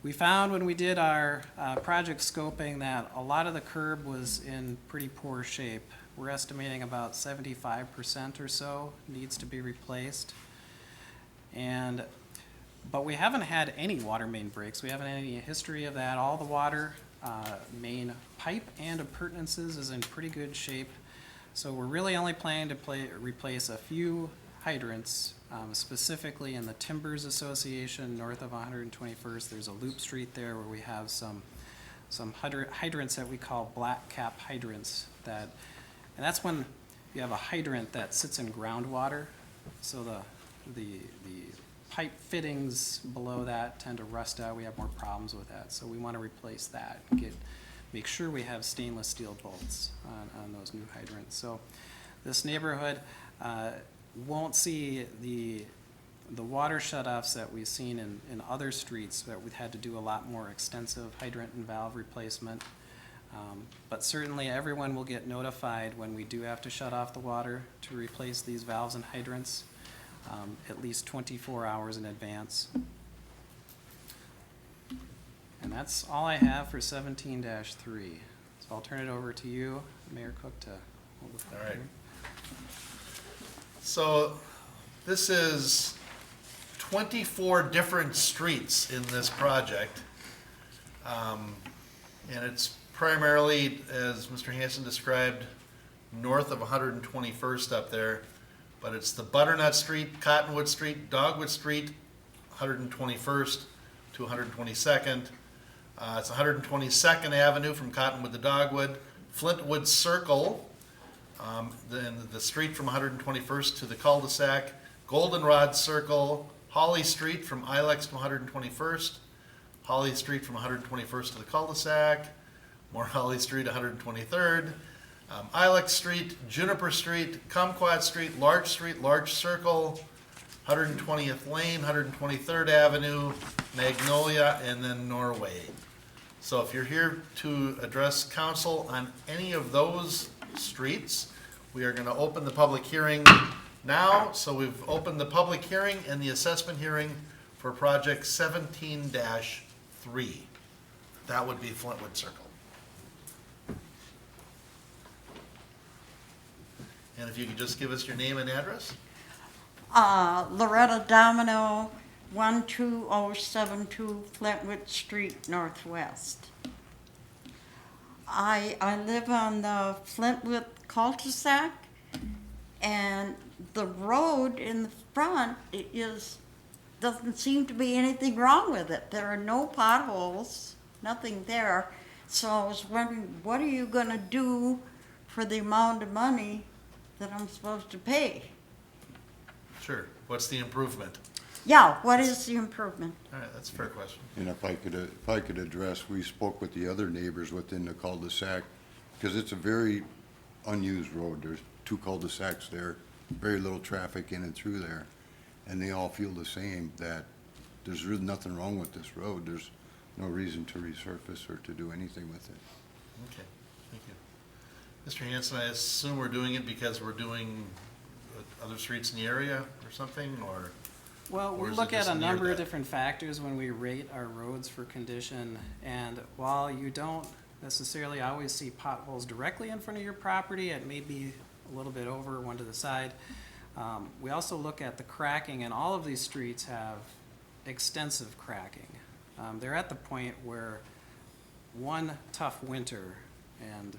We found when we did our project scoping that a lot of the curb was in pretty poor shape. We're estimating about 75% or so needs to be replaced. But we haven't had any water main breaks. We haven't had any history of that. All the water main pipe and appurtenances is in pretty good shape. So we're really only planning to replace a few hydrants, specifically in the Timbers Association north of 121st. There's a loop street there where we have some hydrants that we call black cap hydrants. And that's when you have a hydrant that sits in groundwater. So the pipe fittings below that tend to rust out. We have more problems with that. So we want to replace that, make sure we have stainless steel bolts on those new hydrants. So this neighborhood won't see the water shutoffs that we've seen in other streets that we've had to do a lot more extensive hydrant and valve replacement. But certainly everyone will get notified when we do have to shut off the water to replace these valves and hydrants. At least 24 hours in advance. And that's all I have for 17-3. So I'll turn it over to you, Mayor Cook, to hold the All right. So this is 24 different streets in this project. And it's primarily, as Mr. Hanson described, north of 121st up there. But it's the Butternut Street, Cottonwood Street, Dogwood Street, 121st to 122nd. It's 122nd Avenue from Cottonwood to Dogwood, Flintwood Circle, then the street from 121st to the cul-de-sac, Goldenrod Circle, Holly Street from Ilex to 121st, Holly Street from 121st to the cul-de-sac, more Holly Street, 123rd, Ilex Street, Juniper Street, Kumquat Street, Large Circle, 120th Lane, 123rd Avenue, Magnolia, and then Norway. So if you're here to address council on any of those streets, we are going to open the public hearing now. So we've opened the public hearing and the assessment hearing for project 17-3. That would be Flintwood Circle. And if you could just give us your name and address? Loretta Domino, 12072 Flintwood Street Northwest. I live on the Flintwood cul-de-sac, and the road in the front doesn't seem to be anything wrong with it. There are no potholes, nothing there. So I was wondering, what are you gonna do for the amount of money that I'm supposed to pay? Sure. What's the improvement? Yeah, what is the improvement? All right, that's a fair question. And if I could address, we spoke with the other neighbors within the cul-de-sac, because it's a very unused road. There's 2 cul-de-sacs there, very little traffic in and through there. And they all feel the same, that there's really nothing wrong with this road. There's no reason to resurface or to do anything with it. Okay, thank you. Mr. Hanson, I assume we're doing it because we're doing other streets in the area or something, or? Well, Or we is it look at just a near number of that? different factors when we rate our roads for condition, and while you don't necessarily always see potholes directly in front of your property, it may be a little bit over, one to the side. We also look at the cracking, and all of these streets have extensive cracking. They're at the point where one tough winter, and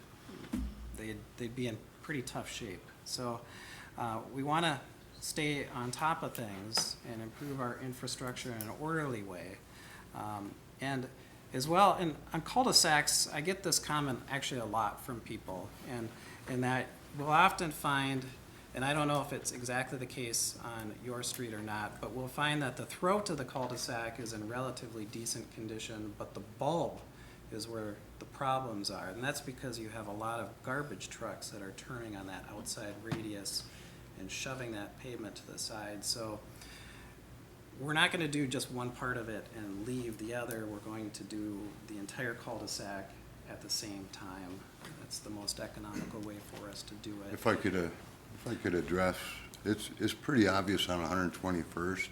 they'd be in pretty tough shape. So we want to stay on top of things and improve our infrastructure in an orderly way. And as well, and on cul-de-sacs, I get this comment actually a lot from people, and in that we'll often find, and I don't know if it's exactly the case on your street or not, but we'll find that the throat of the cul-de-sac is in relatively decent condition, but the bulb is where the problems are. And that's because you have a lot of garbage trucks that are turning on that outside radius and shoving that pavement to the side. So we're not going to do just one part of it and leave the other. We're going to do the entire cul-de-sac at the same time. That's the most economical way for us to do it. If I could address, it's pretty obvious on 121st,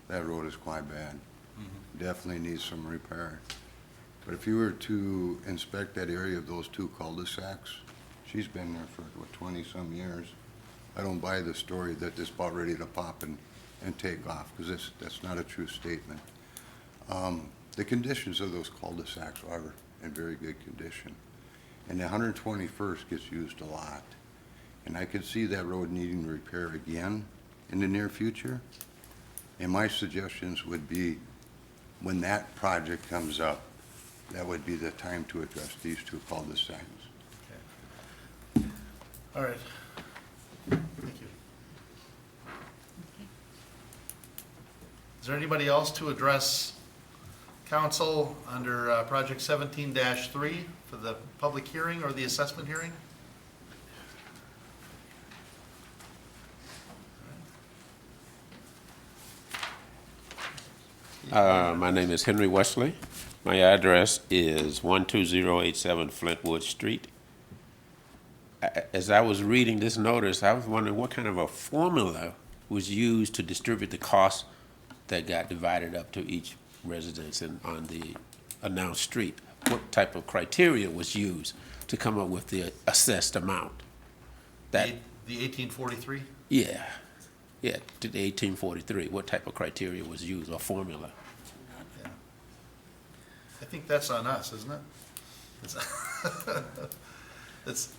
that road is quite bad. Definitely needs some repair. But if you were to inspect that area of those 2 cul-de-sacs, she's been there for, 20-some years. I don't buy the story that it's about ready to pop and take off, because that's not a true statement. The conditions of those cul-de-sacs are in very good condition. And the 121st gets used a lot. And I could see that road needing repair again in the near future. And my suggestions would be, when that project comes up, that would be the time to address these 2 cul-de-sacs. Okay. All right. Thank you. Is there anybody else to address council under project 17-3 for the public hearing or the assessment hearing? My name is Henry Wesley. My address is 12087 Flintwood Street. As I was reading this notice, I was wondering what kind of a formula was used to distribute the costs that got divided up to each residence on the announced street. What type of criteria was used to come up with the assessed amount? That, The 1843? yeah, to the 1843. What type of criteria was used or formula? Yeah. I think that's on us, isn't it? It's,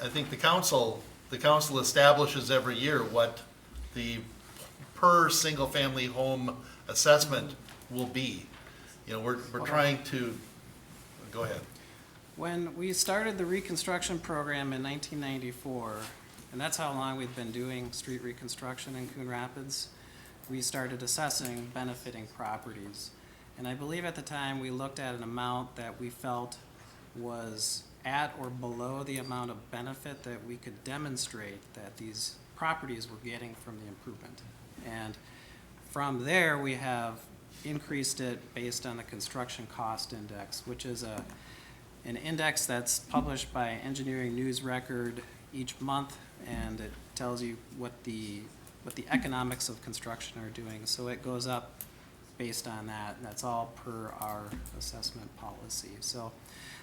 I think the council establishes every year what the per single-family home assessment will be. You know, we're trying to, go ahead. When we started the reconstruction program in 1994, and that's how long we've been doing street reconstruction in Coon Rapids, we started assessing benefiting properties. And I believe at the time we looked at an amount that we felt was at or below the amount of benefit that we could demonstrate that these properties were getting from the improvement. And from there, we have increased it based on the construction cost index, which is an index that's published by Engineering News Record each month, and it tells you what the economics of construction are doing. So it goes up based on that, and that's all per our assessment policy. So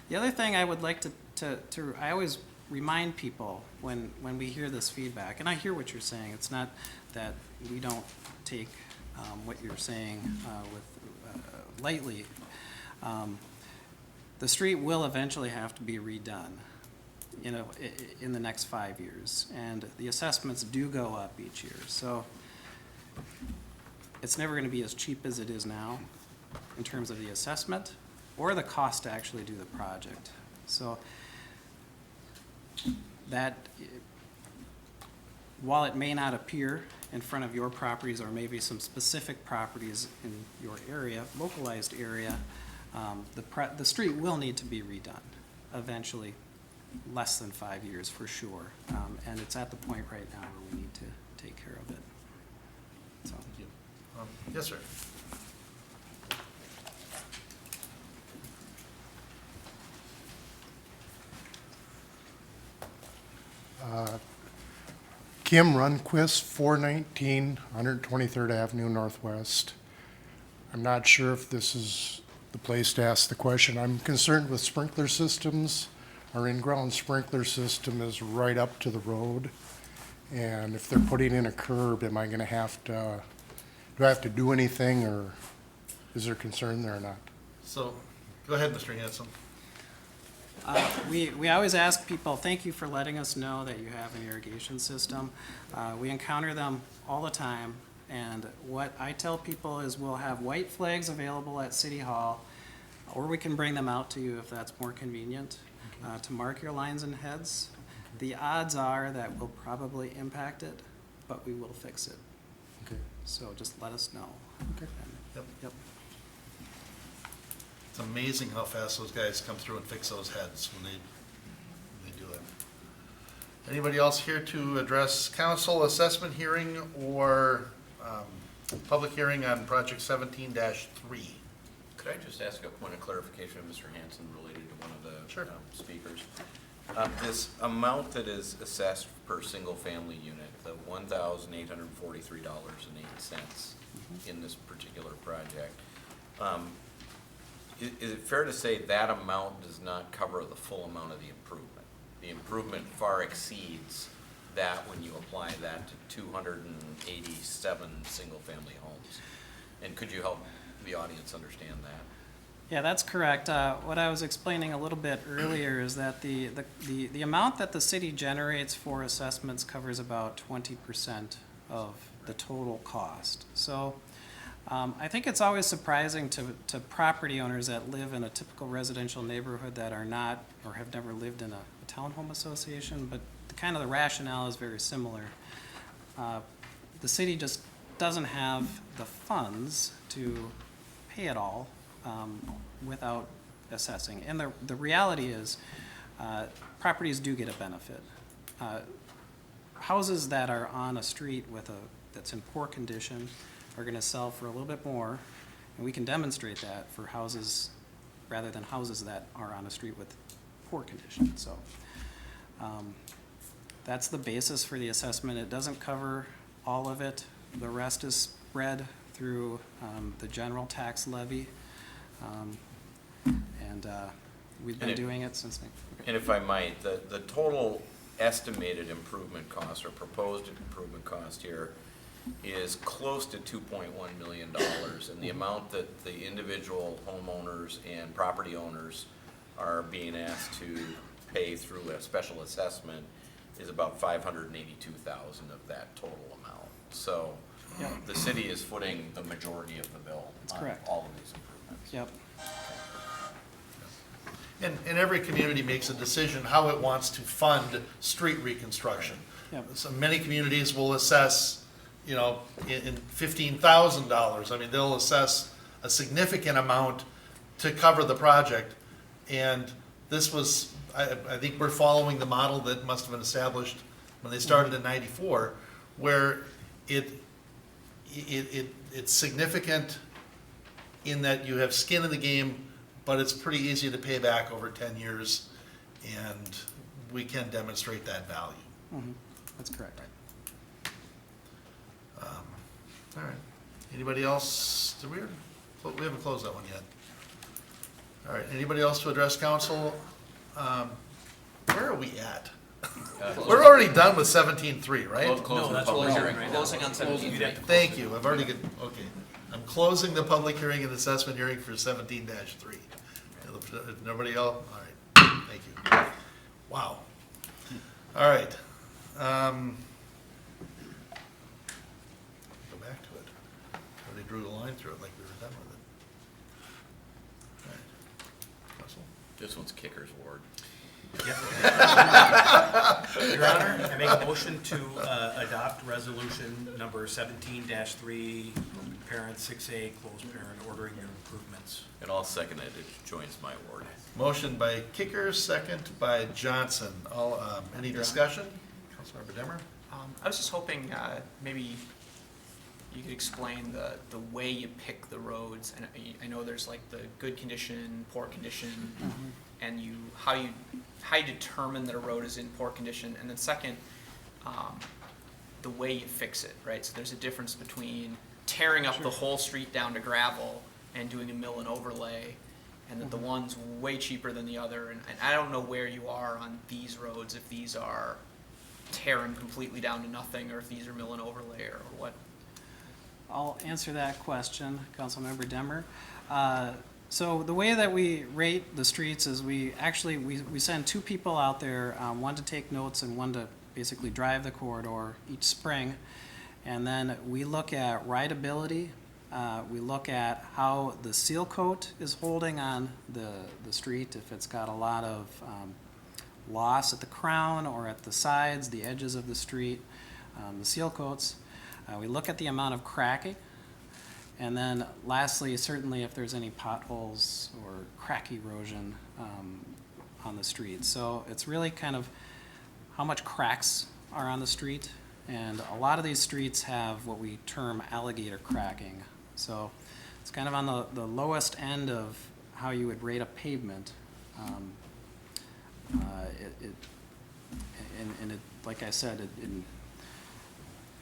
the other thing I would like to I always remind people when we hear this feedback, and I hear what you're saying, it's not that we don't take what you're saying with lightly. The street will eventually have to be redone, you know, in the next 5 years, and the assessments do go up each year. So it's never going to be as cheap as it is now in terms of the assessment or the cost to actually do the project. So that while it may not appear in front of your properties or maybe some specific properties in your area, localized area, the street will need to be redone eventually, less than 5 years for sure. And it's at the point right now where we need to take care of it. So. Thank you. Yes, sir. Kim Runquist, 419 123rd Avenue Northwest. I'm not sure if this is the place to ask the question. I'm concerned with sprinkler systems. Our in-ground sprinkler system is right up to the road. And if they're putting in a curb, am I gonna have to, do I have to do anything, or is there concern there or not? So, go ahead, Mr. Hanson. We always ask people, thank you for letting us know that you have an irrigation system. We encounter them all the time, and what I tell people is we'll have white flags available at City Hall, or we can bring them out to you if that's more convenient, to mark your lines and heads. The odds are that we'll probably impact it, but we will fix it. Okay. So just let us know. Okay. Yep. Yep. It's amazing how fast those guys come through and fix those heads when they do it. Anybody else here to address council assessment hearing or public hearing on project 17-3? Could I just ask a point of clarification of Mr. Hanson related to one of the Sure. speakers? This amount that is assessed per single-family unit, the $1,843.08 in this particular project, is it fair to say that amount does not cover the full amount of the improvement? The improvement far exceeds that when you apply that to 287 single-family homes. And could you help the audience understand that? Yeah, that's correct. What I was explaining a little bit earlier is that the amount that the city generates for assessments covers about 20% of the total cost. So I think it's always surprising to property owners that live in a typical residential neighborhood that are not or have never lived in a townhome association, but the rationale is very similar. The city just doesn't have the funds to pay it all without assessing. And the reality is, properties do get a benefit. Houses that are on a street that's in poor condition are gonna sell for a little bit more, and we can demonstrate that for houses, rather than houses that are on a street with poor condition. So, that's the basis for the assessment. It doesn't cover all of it. The rest is spread through the general tax levy. We've been doing it since. And if I might, the total estimated improvement cost or proposed improvement cost here is close to $2.1 million. And the amount that the individual homeowners and property owners are being asked to pay through a special assessment is about $582,000 of that total amount. So the city is footing the majority of the bill on correct. all of these improvements. Yep. And every community makes a decision how it wants to fund street reconstruction. Yep. So many communities will assess, in $15,000. I mean, they'll assess a significant amount to cover the project. And this was, I think we're following the model that must have been established when they started in '94, where it's significant in that you have skin in the game, but it's pretty easy to pay back over 10 years, and we can demonstrate that value. Mm-hmm. That's correct. All right. Anybody else? We haven't closed that one yet. All right. Anybody else to address council? Where are we at? We're already done with 17.3, right? Close the That's public what we're hearing. doing, closing on 17. Thank you. I've already got, okay. I'm closing the public hearing and assessment hearing for 17-3. If nobody else, all right. Thank you. Wow. All right. Go back to it. Already drew the line through it like we were done with it. All right. Russell? This one's kicker's ward. Your Honor, I make a motion to adopt resolution number 17-3, parent 6A, closed parent, ordering your improvements. And I'll second it. It joins my ward. Motion by Kicker, second by Johnson. All, any discussion? Councilmember Demmer? I was just hoping, maybe you could explain the way you pick the roads. And I know there's like the good condition, poor condition, and how you determine that a road is in poor condition. And then second, the way you fix it, right? So there's a difference between tearing up the whole street down to gravel and doing a mill and overlay, and that the one's way cheaper than the other. And I don't know where you are on these roads, if these are tearing completely down to nothing, or if these are mill and overlay, or what. I'll answer that question, Councilmember Demmer. So the way that we rate the streets is we send two people out there, one to take notes and one to basically drive the corridor each spring. And then we look at rideability. We look at how the seal coat is holding on the street, if it's got a lot of loss at the crown or at the sides, the edges of the street, the seal coats. We look at the amount of cracking. And then lastly, certainly if there's any potholes or crack erosion on the street. So it's really kind of how much cracks are on the street. And a lot of these streets have what we term alligator cracking. So it's kind of on the lowest end of how you would rate a pavement. Like I said,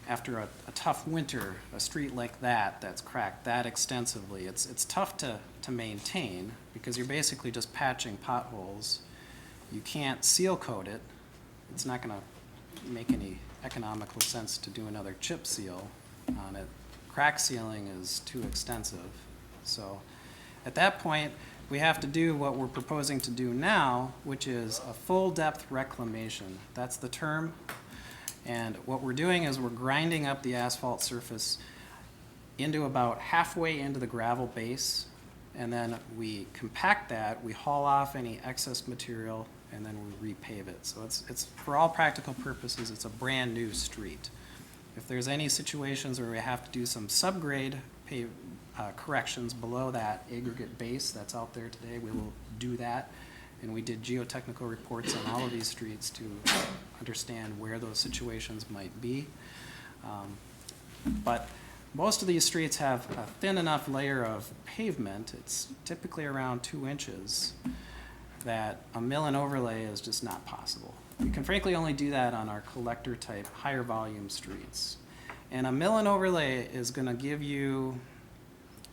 after a tough winter, a street like that's cracked that extensively, it's tough to maintain because you're basically just patching potholes. You can't seal coat it. It's not going to make any economical sense to do another chip seal on it. Crack sealing is too extensive. So at that point, we have to do what we're proposing to do now, which is a full depth reclamation. That's the term. And what we're doing is we're grinding up the asphalt surface into about halfway into the gravel base, and then we compact that, we haul off any excess material, and then we repave it. So it's for all practical purposes, it's a brand new street. If there's any situations where we have to do some subgrade corrections below that aggregate base that's out there today, we will do that. And we did geotechnical reports on all of these streets to understand where those situations might be. But most of these streets have a thin enough layer of pavement, it's typically around 2 inches, that a mill and overlay is just not possible. We can frankly only do that on our collector type, higher volume streets. And a mill and overlay is gonna give you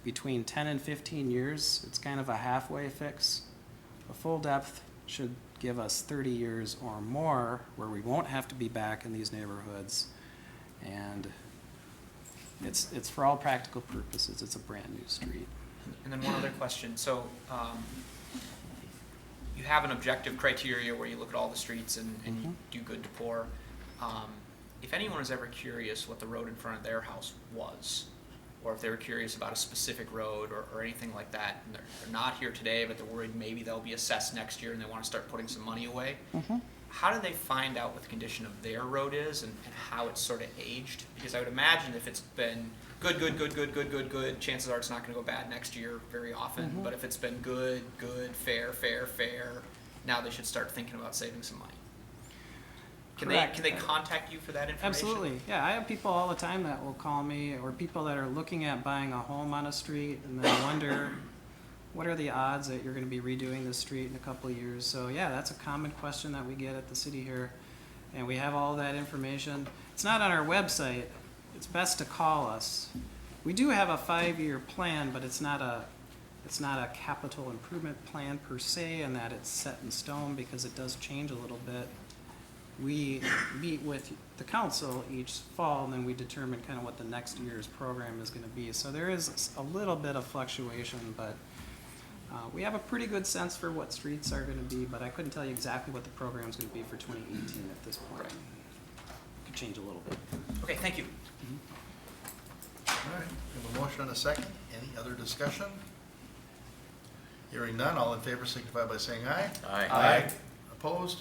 between 10 and 15 years. It's kind of a halfway fix. A full depth should give us 30 years or more where we won't have to be back in these neighborhoods. And it's for all practical purposes, it's a brand new street. And then one other question. So you have an objective criteria where you look at all the streets and you do good to poor. If anyone is ever curious what the road in front of their house was, or if they were curious about a specific road or anything like that, and they're not here today, but they're worried maybe they'll be assessed next year and they want to start putting some money away, how do they find out what the condition of their road is and how it's sort of aged? Because I would imagine if it's been good, chances are it's not going to go bad next year very often. But if it's been good, fair, now they should start thinking about saving some money. Can they contact you for that information? Absolutely, yeah. I have people all the time that will call me, or people that are looking at buying a home on a street and then wonder, what are the odds that you're going to be redoing this street in a couple of years? So yeah, that's a common question that we get at the city here, and we have all that information. It's not on our website. It's best to call us. We do have a 5-year plan, but it's not a capital improvement plan per se, and that it's set in stone because it does change a little bit. We meet with the council each fall, and then we determine kind of what the next year's program is going to be. So there is a little bit of fluctuation, but we have a pretty good sense for what streets are going to be, but I couldn't tell you exactly what the program is going to be for 2018 at this point. It could change a little bit. Okay, thank you. All right, we have a motion and a second. Any other discussion? Hearing none, all in favor signify by saying aye. Aye. Opposed?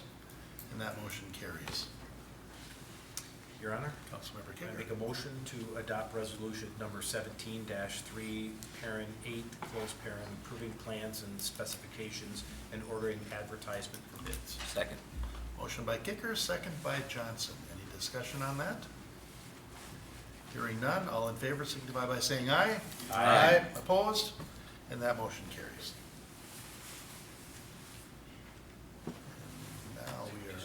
And that motion carries. Your Honor, Councilmember I make Kicker. a motion to adopt resolution number 17-3, parent 8, closed parent, approving plans and specifications and ordering advertisement for bids. Second. Motion by Kicker, second by Johnson. Any discussion on that? Hearing none, all in favor signify by saying aye. Aye. Opposed? And that motion carries. Now we are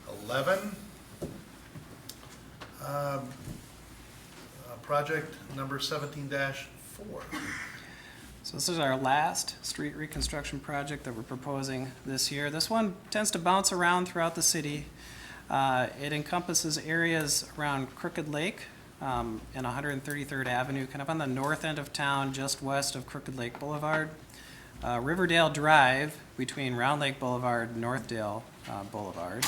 on 11. Project number 17-4. So this is our last street reconstruction project that we're proposing this year. This one tends to bounce around throughout the city. It encompasses areas around Crooked Lake and 133rd Avenue, kind of on the north end of town, just west of Crooked Lake Boulevard. Riverdale Drive between Round Lake Boulevard and Northdale Boulevard.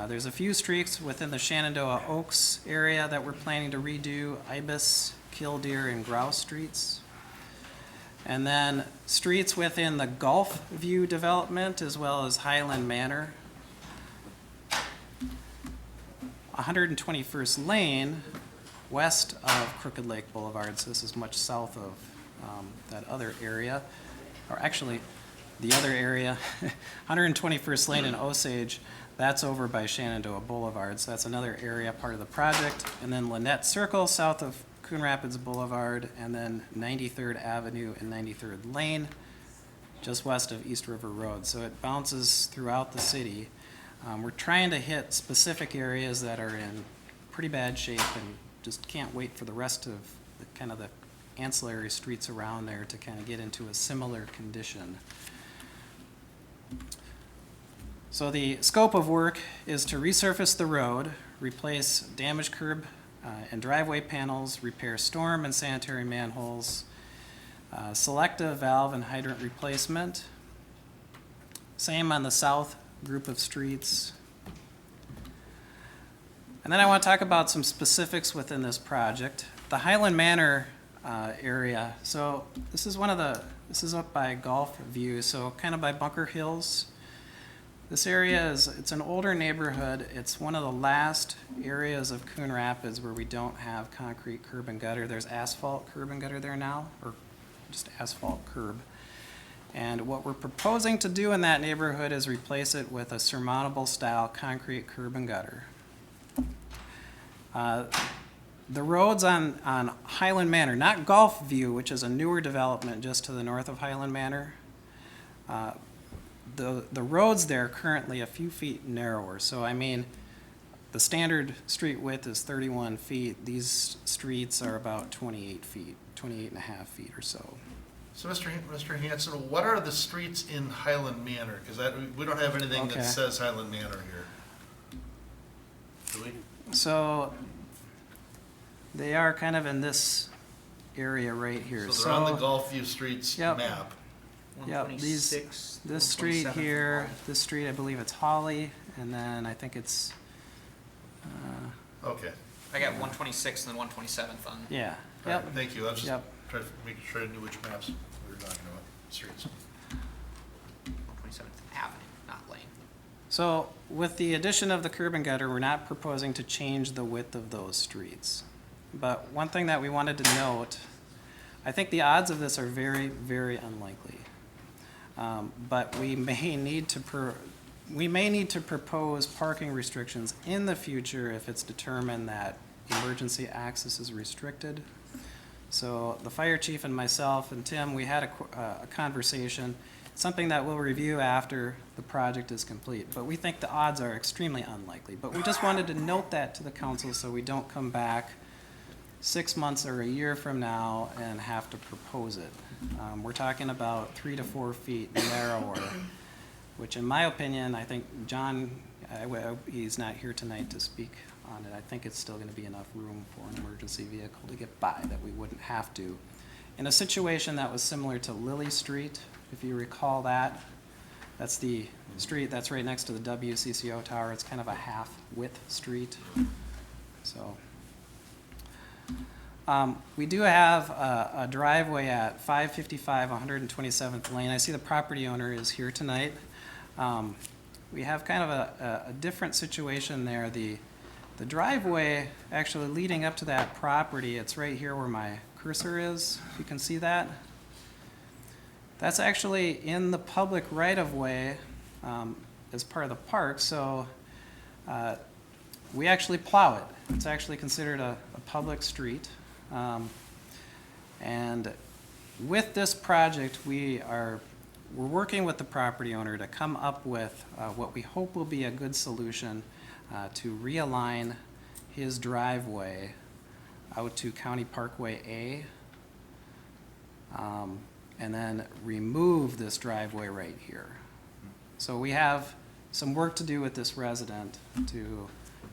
There's a few streets within the Shenandoah Oaks area that we're planning to redo, Ibis, Killdeer, and Grouse streets. And then streets within the Gulf View development as well as Highland Manor. 121st Lane, west of Crooked Lake Boulevard, so this is much south of that other area, or actually the other area, 121st Lane in Osage, that's over by Shenandoah Boulevard, so that's another area part of the project. And then Lynette Circle, south of Coon Rapids Boulevard, and then 93rd Avenue and 93rd Lane, just west of East River Road. So it bounces throughout the city. We're trying to hit specific areas that are in pretty bad shape and just can't wait for the rest of the kind of the ancillary streets around there to kind of get into a similar condition. So the scope of work is to resurface the road, replace damaged curb and driveway panels, repair storm and sanitary manholes, selective valve and hydrant replacement. Same on the south group of streets. And then I want to talk about some specifics within this project. The Highland Manor area, so this is up by Gulf View, so kind of by Bunker Hills. This area it's an older neighborhood. It's one of the last areas of Coon Rapids where we don't have concrete curb and gutter. There's asphalt curb and gutter there now, or just asphalt curb. And what we're proposing to do in that neighborhood is replace it with a surmountable style concrete curb and gutter. The roads on Highland Manor, not Gulf View, which is a newer development just to the north of Highland Manor, the roads there are currently a few feet narrower. So I mean, the standard street width is 31 feet. These streets are about 28 feet, 28 and a half feet or so. So Mr. Hanson, what are the streets in Highland Manor? Because we don't have anything Okay. that says Highland Manor here. Do we? So they are kind of in this area right here. So they're on the Gulfview Streets Yep. map. Yep, this street here, this street, I believe it's Holly, and then I think it's, Okay. I got 126th and 127th on. yeah, All right, yep. thank you. I was just Yep. trying to make sure I knew which maps we were talking about, streets. 127th Avenue, not Lane. So with the addition of the curb and gutter, we're not proposing to change the width of those streets. But one thing that we wanted to note, I think the odds of this are very, very unlikely. But we may need to propose parking restrictions in the future if it's determined that emergency access is restricted. So the fire chief and myself and Tim, we had a conversation, something that we'll review after the project is complete. But we think the odds are extremely unlikely. But we just wanted to note that to the council so we don't come back 6 months or a year from now and have to propose it. We're talking about 3 to 4 feet narrower, which in my opinion, I think John, he's not here tonight to speak on it. I think it's still gonna be enough room for an emergency vehicle to get by, that we wouldn't have to. In a situation that was similar to Lily Street, if you recall that, that's the street that's right next to the WCCO tower. It's kind of a half-width street, so. We do have a driveway at 555 127th Lane. I see the property owner is here tonight. We have kind of a different situation there. The driveway actually leading up to that property, it's right here where my cursor is, if you can see that. That's actually in the public right-of-way as part of the park, so we actually plow it. It's actually considered a public street. And with this project, we're working with the property owner to come up with what we hope will be a good solution to realign his driveway out to County Parkway A, and then remove this driveway right here. So we have some work to do with this resident to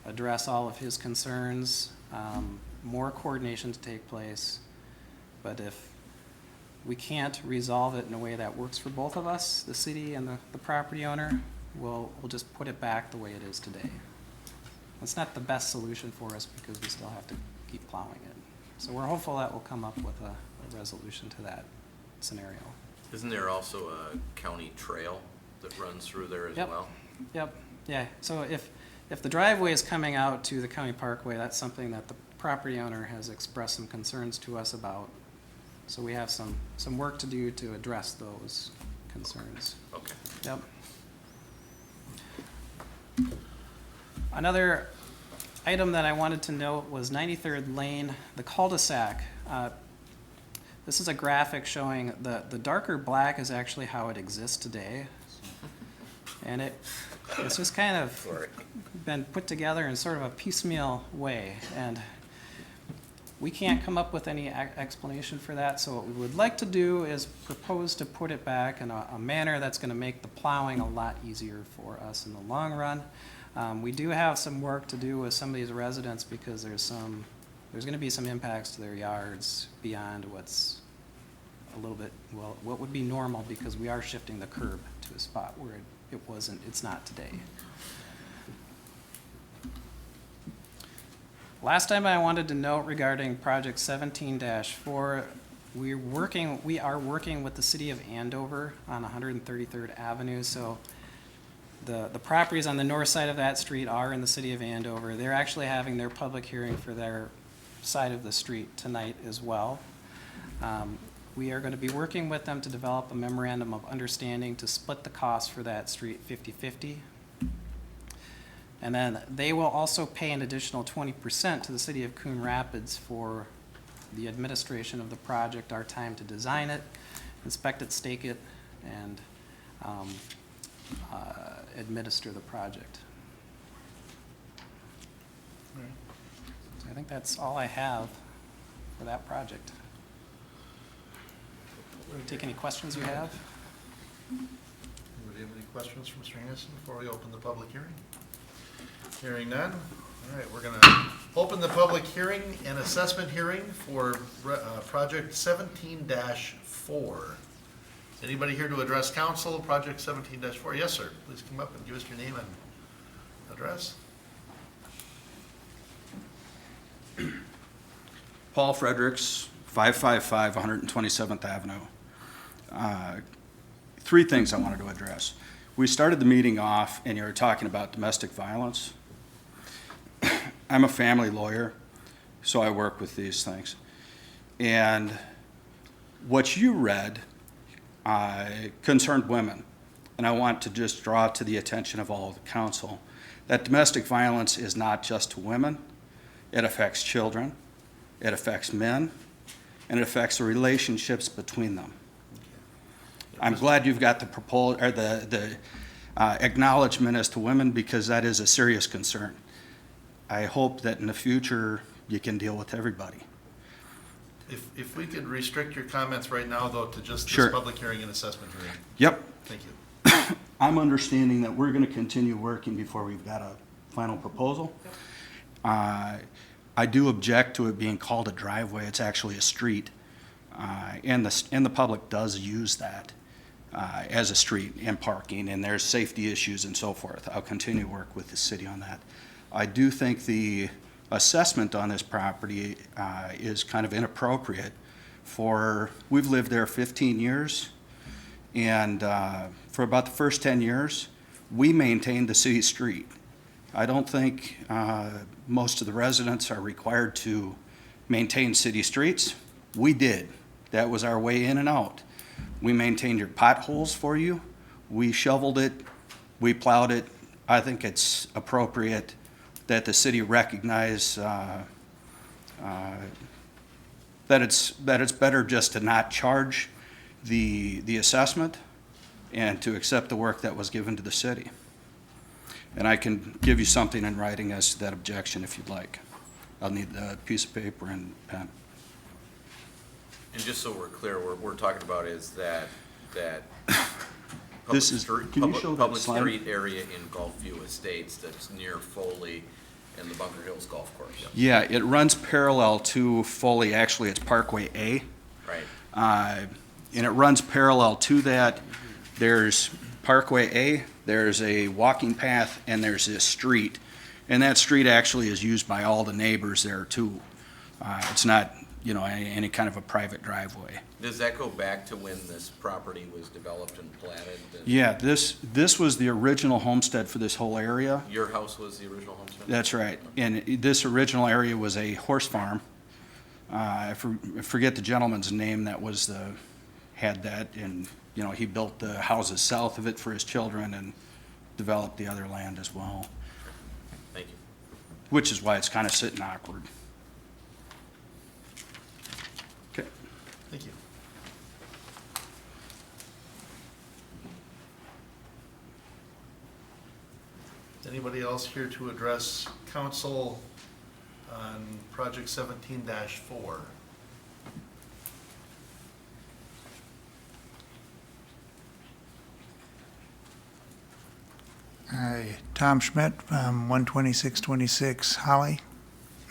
address all of his concerns, more coordination to take place. But if we can't resolve it in a way that works for both of us, the city and the property owner, we'll just put it back the way it is today. It's not the best solution for us because we still have to keep plowing it. So we're hopeful that we'll come up with a resolution to that scenario. Isn't there also a county trail that runs through there as Yep. well? Yep, yeah, so if the driveway is coming out to the county parkway, that's something that the property owner has expressed some concerns to us about. So we have some work to do to address those concerns. Okay. Yep. Another item that I wanted to note was 93rd Lane, the cul-de-sac. This is a graphic showing the darker black is actually how it exists today. And it's just kind of been put together in sort of a piecemeal way. And we can't come up with any explanation for that. So what we would like to do is propose to put it back in a manner that's going to make the plowing a lot easier for us in the long run. We do have some work to do with some of these residents because there's going to be some impacts to their yards beyond what's a little bit, well, what would be normal because we are shifting the curb to a spot where it's not today. Last time I wanted to note regarding project 17-4, we are working with the city of Andover on 133rd Avenue. So the properties on the north side of that street are in the city of Andover. They're actually having their public hearing for their side of the street tonight as well. We are going to be working with them to develop a memorandum of understanding to split the cost for that street 50-50. And then they will also pay an additional 20% to the city of Coon Rapids for the administration of the project, our time to design it, inspect it, stake it, and administer the project. So I think that's all I have for that project. Take any questions you have? Anybody have any questions for Mr. Anderson before we open the public hearing? Hearing none. All right, we're going to open the public hearing and assessment hearing for project 17-4. Is anybody here to address council, project 17-4? Yes, sir. Please come up and give us your name and address. Paul Fredericks, 555 127th Avenue. Three things I wanted to address. We started the meeting off and you were talking about domestic violence. I'm a family lawyer, so I work with these things. And what you read concerned women. And I want to just draw to the attention of all of the council that domestic violence is not just to women. It affects children, it affects men, and it affects the relationships between them. I'm glad you've got the acknowledgement as to women because that is a serious concern. I hope that in the future you can deal with everybody. If we could restrict your comments right now, though, to just Sure. this public hearing and assessment hearing. Yep. Thank you. I'm understanding that we're going to continue working before we've got a final proposal. I do object to it being called a driveway. It's actually a street. And the public does use that as a street and parking, and there's safety issues and so forth. I'll continue to work with the city on that. I do think the assessment on this property is kind of inappropriate we've lived there 15 years, and for about the first 10 years, We maintain the city street. I don't think most of the residents are required to maintain city streets. We did. That was our way in and out. We maintained your potholes for you. We shoveled it. We plowed it. I think it's appropriate that the city recognize that it's better just to not charge the assessment and to accept the work that was given to the city. And I can give you something in writing as to that objection if you'd like. I'll need a piece of paper and pen. And just so we're clear, what we're talking about is that This is- can you show that public slide? street area in Gulfview Estates that's near Foley and the Bunker Hills Golf Course. Yeah, it runs parallel to Foley. Actually, it's Parkway A. Right. And it runs parallel to that. There's Parkway A, there's a walking path, and there's this street. And that street actually is used by all the neighbors there too. It's not, any kind of a private driveway. Does that go back to when this property was developed and platted? Yeah, this was the original homestead for this whole area. Your house was the original homestead? That's right. And this original area was a horse farm. I forget the gentleman's name that had that, and, he built the houses south of it for his children and developed the other land as well, Thank you. which is why it's kind of sitting awkward. Okay. Thank you. Is anybody else here to address council on project 17-4? Hi, Tom Schmidt from 12626 Holly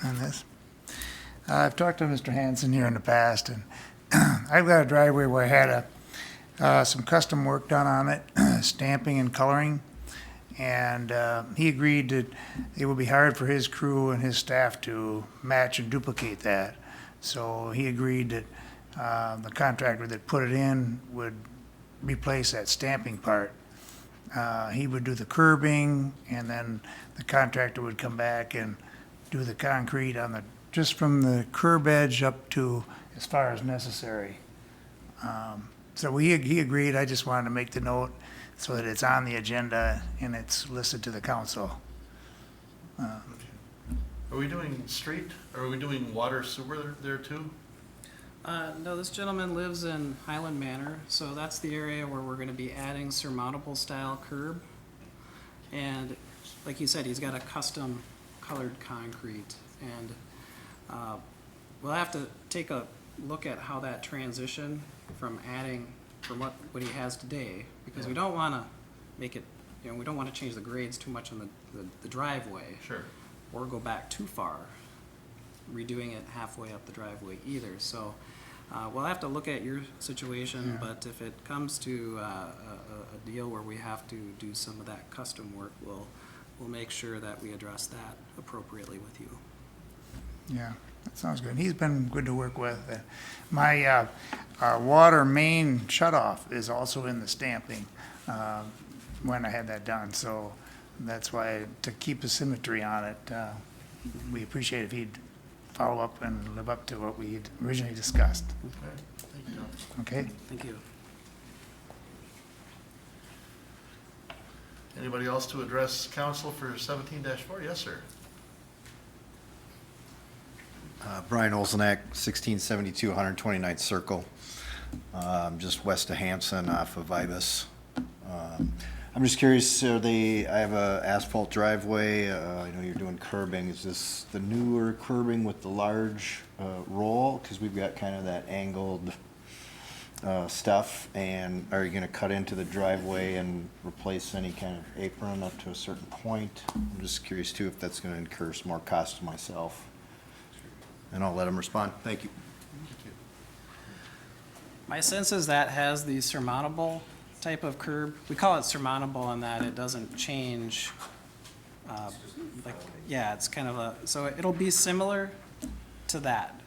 on this. I've talked to Mr. Hanson here in the past, and I've got a driveway where I had some custom work done on it, stamping and coloring, and he agreed that it would be hard for his crew and his staff to match and duplicate that. So he agreed that the contractor that put it in would replace that stamping part. He would do the curbing, and then the contractor would come back and do the concrete on just from the curb edge up to as far as necessary. So he agreed. I just wanted to make the note so that it's on the agenda and it's listed to the council. Are we doing street, or are we doing water sewer there too? No, this gentleman lives in Highland Manor, so that's the area where we're gonna be adding surmountable style curb. And like you said, he's got a custom colored concrete, and we'll have to take a look at how that transition from what he has today, because we don't wanna make it, we don't wanna change the grades too much on the driveway. Sure. Or go back too far, redoing it halfway up the driveway either. So we'll have to look at your situation, but if it comes to a deal where we have to do some of that custom work, we'll make sure that we address that appropriately with you. Yeah, that sounds good. He's been good to work with. My water main shutoff is also in the stamping when I had that done. So that's why, to keep the symmetry on it, we appreciate if he'd follow up and live up to what we originally discussed. Okay, thank you, Tom. Okay? Thank you. Anybody else to address council for 17-4? Yes, sir. Brian Olsenak, 1672 129th Circle, just west of Hanson off of Ibis. I'm just curious, I have a asphalt driveway, I know you're doing curbing. Is this the newer curbing with the large roll? Because we've got kind of that angled stuff. And are you gonna cut into the driveway and replace any kind of apron up to a certain point? I'm just curious too if that's gonna incur some more cost to myself. And I'll let him respond. Thank you. My sense is that has the surmountable type of curb. We call it surmountable in that it doesn't change. It's kind of so it'll be similar to that.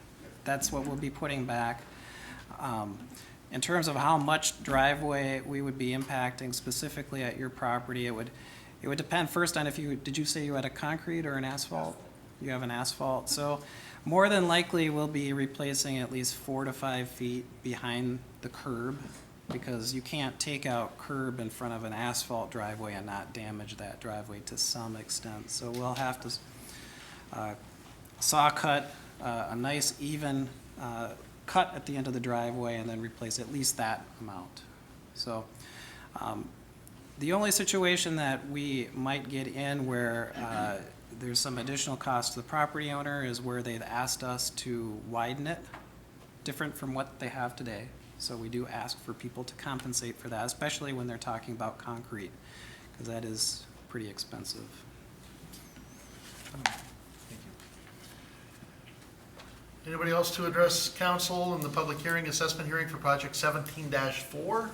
That's what we'll be putting back. And In terms of how much driveway we would be impacting specifically at your property, it would depend first on if you, did you say you had a concrete or an asphalt? You have an asphalt, so more than likely we'll be replacing at least 4 to 5 feet behind the curb, because you can't take out curb in front of an asphalt driveway and not damage that driveway to some extent. So we'll have to saw cut a nice even cut at the end of the driveway and then replace at least that amount. So the only situation that we might get in where there's some additional cost to the property owner is where they've asked us to widen it, different from what they have today. So we do ask for people to compensate for that, especially when they're talking about concrete, because that is pretty expensive. Anybody else to address council in the public hearing, assessment hearing for project 17-4?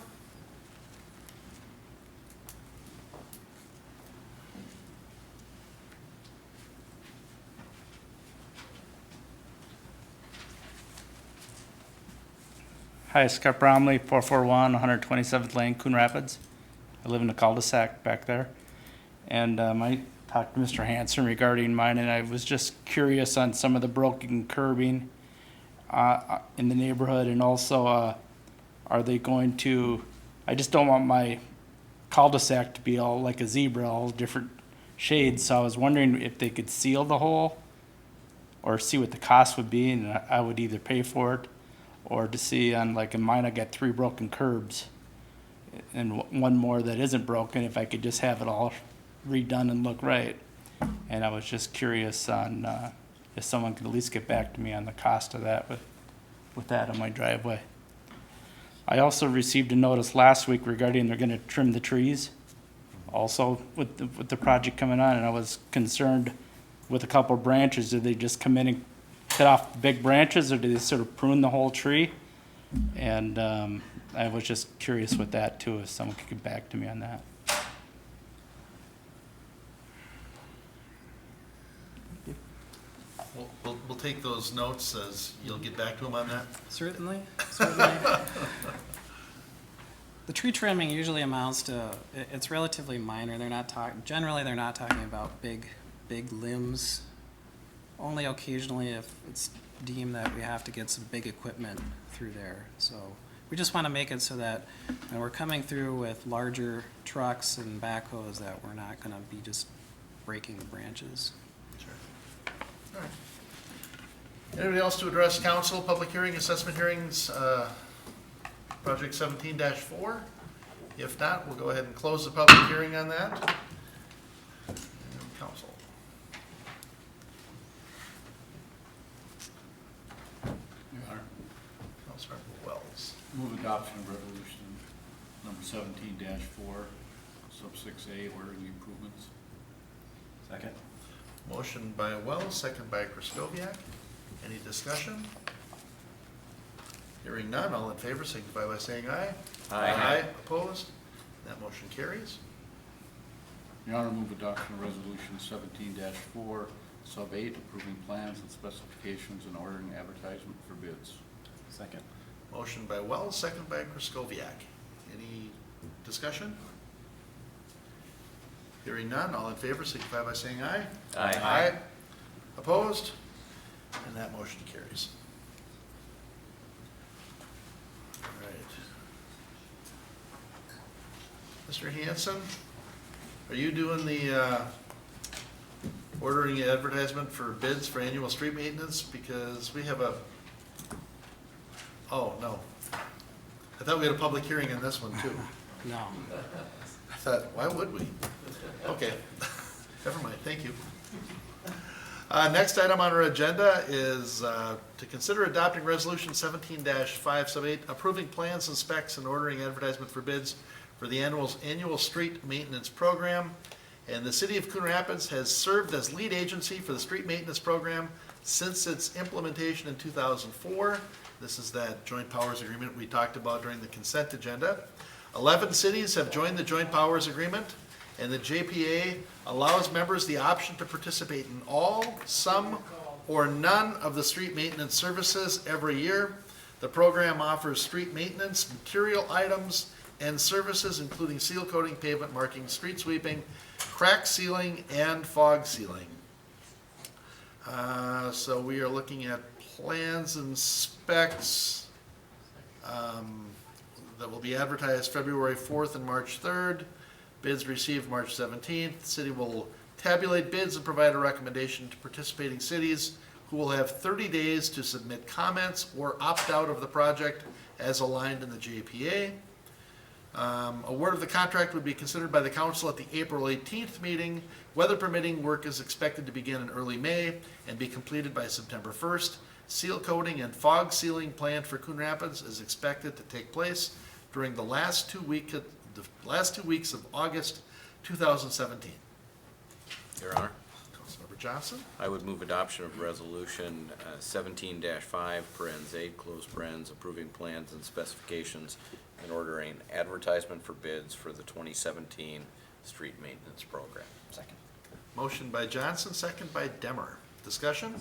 Hi, Scott Bromley, 441 127th Lane, Coon Rapids. I live in the cul-de-sac back there. And I talked to Mr. Hanson regarding mine, and I was just curious on some of the broken curbing in the neighborhood, and also are they going to, I just don't want my cul-de-sac to be all like a zebra, all different shades, so I was wondering if they could seal the hole or see what the cost would be, and I would either pay for it or to see on, like in mine, I got 3 broken curbs and one more that isn't broken, if I could just have it all redone and look right. And I was just curious on if someone could at least get back to me on the cost of that with that on my driveway. I also received a notice last week regarding they're gonna trim the trees also with the project coming on, and I was concerned with a couple of branches. Did they just come in and cut off the big branches, or did they sort of prune the whole tree? And I was just curious with that too, if someone could get back to me on that. We'll take those notes as you'll get back to them on that. Certainly, certainly. The tree trimming usually amounts to, it's relatively minor. They're not generally they're not talking about big limbs. Only occasionally if it's deemed that we have to get some big equipment through there. So we just want to make it so that when we're coming through with larger trucks and backhoes, that we're not going to be just breaking the branches. Sure. All right. Anybody else to address council, public hearing, assessment hearings, project 17-4? If not, we'll go ahead and close the public hearing on that. And council. Your Honor, Councilor Wells. move adoption of resolution number 17-4, sub 6A, ordering the improvements. Second. Motion by Wells, second by Kraskowiak. Any discussion? Hearing none, all in favor signify by saying aye. Aye. Opposed? That motion carries. Your Honor, move adoption of resolution 17-4, sub 8, approving plans and specifications and ordering advertisement for bids. Second. Motion by Wells, second by Kraskowiak. Any discussion? Hearing none, all in favor signify by saying aye. Aye. Aye. Opposed? And that motion carries. All right. Mr. Hanson, are you doing the ordering advertisement for bids for annual street maintenance? Because we have a, oh, no. I thought we had a public hearing on this one too. No. I thought, why would we? Okay, never mind, thank you. Next item on our agenda is to consider adopting resolution 17-5 sub 8, approving plans and specs and ordering advertisement for bids for the annual street maintenance program. And the city of Coon Rapids has served as lead agency for the street maintenance program since its implementation in 2004. This is that joint powers agreement we talked about during the consent agenda. 11 cities have joined the joint powers agreement, and the JPA allows members the option to participate in all, some, or none of the street maintenance services every year. The program offers street maintenance, material items, and services including seal coating, pavement marking, street sweeping, crack sealing, and fog sealing. So we are looking at plans and specs that will be advertised February 4th and March 3rd. Bids received March 17th. The city will tabulate bids and provide a recommendation to participating cities who will have 30 days to submit comments or opt out of the project as aligned in the JPA. Award of the contract would be considered by the council at the April 18th meeting. Weather permitting, work is expected to begin in early May and be completed by September 1st. Seal coating and fog sealing planned for Coon Rapids is expected to take place during the last 2 weeks of August 2017. Your Honor, Councilmember Johnson. I would move adoption of resolution 17-5, parens 8, close parens, approving plans and specifications and ordering advertisement for bids for the 2017 street maintenance program. Second. Motion by Johnson, second by Demmer. Discussion?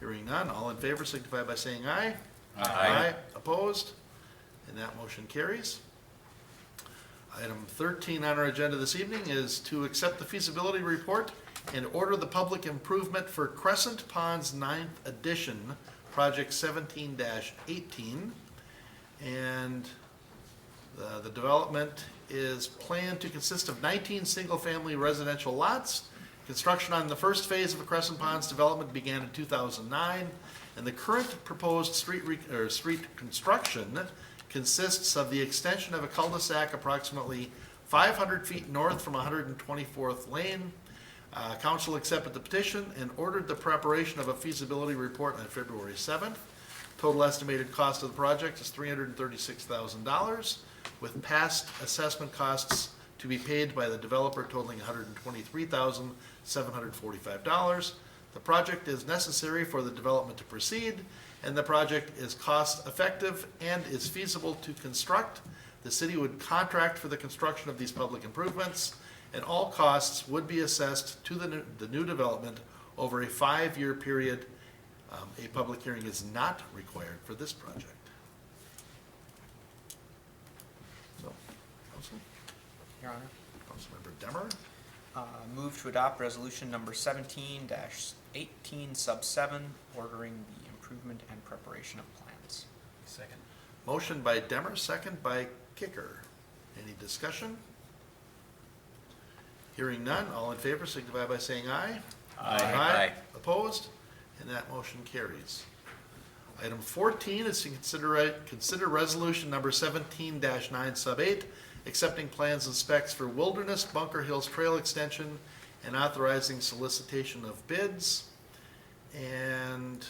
Hearing none, all in favor signify by saying aye. Aye. Opposed? And that motion carries. Item 13 on our agenda this evening is to accept the feasibility report and order the public improvement for Crescent Ponds 9th Edition, Project 17-18. And the development is planned to consist of 19 single-family residential lots. Construction on the first phase of the Crescent Ponds development began in 2009, and the current proposed street construction consists of the extension of a cul-de-sac approximately 500 feet north from 124th Lane. Council accepted the petition and ordered the preparation of a feasibility report on February 7th. Total estimated cost of the project is $336,000, with past assessment costs to be paid by the developer totaling $123,745. The project is necessary for the development to proceed, and the project is cost-effective and is feasible to construct. The city would contract for the construction of these public improvements, and all costs would be assessed to the new development over a 5-year period. A public hearing is not required for this project. So, Council? Your Honor. Councilmember Demmer? Move to adopt resolution number 17-18 sub 7, ordering the improvement and preparation of plans. Second. Motion by Demmer, second by Kicker. Any discussion? Hearing none, all in favor signify by saying aye. Aye. Opposed? And that motion carries. Item 14 is to consider resolution number 17-9 sub 8, accepting plans and specs for Wilderness Bunker Hills Trail Extension and authorizing solicitation of bids. And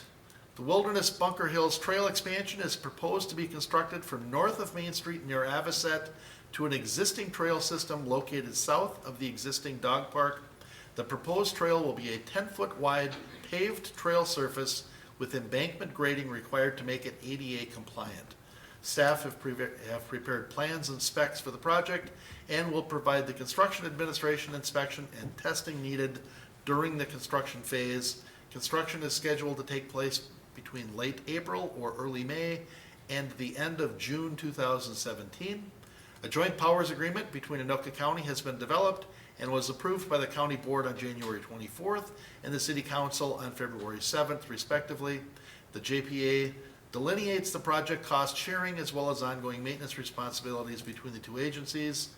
the Wilderness Bunker Hills Trail expansion is proposed to be constructed from north of Main Street near Avocet to an existing trail system located south of the existing dog park. The proposed trail will be a 10-foot wide paved trail surface with embankment grading required to make it ADA compliant. Staff have prepared plans and specs for the project and will provide the construction administration, inspection, and testing needed during the construction phase. Construction is scheduled to take place between late April or early May and the end of June 2017. A joint powers agreement between Anoka County has been developed and was approved by the county board on January 24th and the city council on February 7th, respectively. The JPA delineates the project cost sharing as well as ongoing maintenance responsibilities between the two agencies.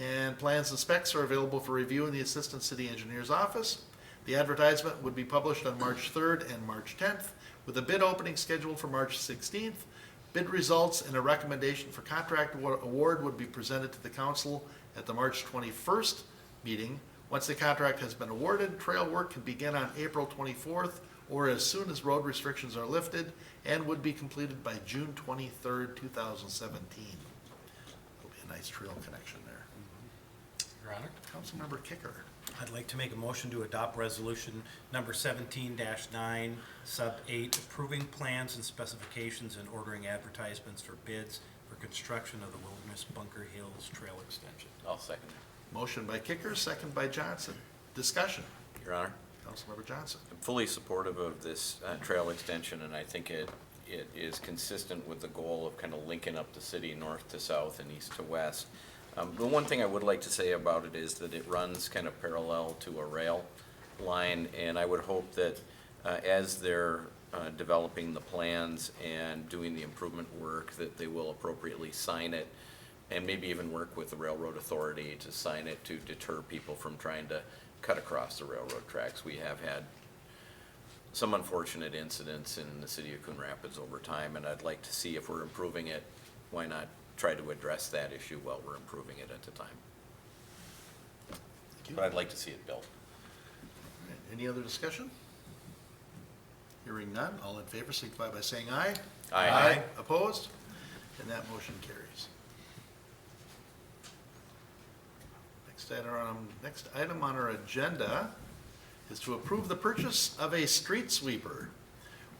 And plans and specs are available for review in the Assistant City Engineer's office. The advertisement would be published on March 3rd and March 10th, with a bid opening scheduled for March 16th. Bid results and a recommendation for contract award would be presented to the council at the March 21st meeting. Once the contract has been awarded, trail work can begin on April 24th or as soon as road restrictions are lifted and would be completed by June 23rd, 2017. It'll be a nice trail connection there. Your Honor. Councilmember Kicker. I'd like to make a motion to adopt resolution number 17-9 sub 8, approving plans and specifications and ordering advertisements for bids for construction of the Wilderness Bunker Hills Trail Extension. I'll second it. Motion by Kicker, second by Johnson. Discussion. Your Honor, Councilmember Johnson. I'm fully supportive of this trail extension, and I think it it is consistent with the goal of kind of linking up the city north to south and east to west. The one thing I would like to say about it is that it runs kind of parallel to a rail line, and I would hope that as they're developing the plans and doing the improvement work, that they will appropriately sign it and maybe even work with the railroad authority to sign it to deter people from trying to cut across the railroad tracks. We have had some unfortunate incidents in the city of Coon Rapids over time, and I'd like to see if we're improving it, why not try to address that issue while we're improving it at the time. But I'd like to see it built. All right, any other discussion? Hearing none, all in favor signify by saying aye. Aye. Opposed? And that motion carries. Next item on our agenda is to approve the purchase of a street sweeper.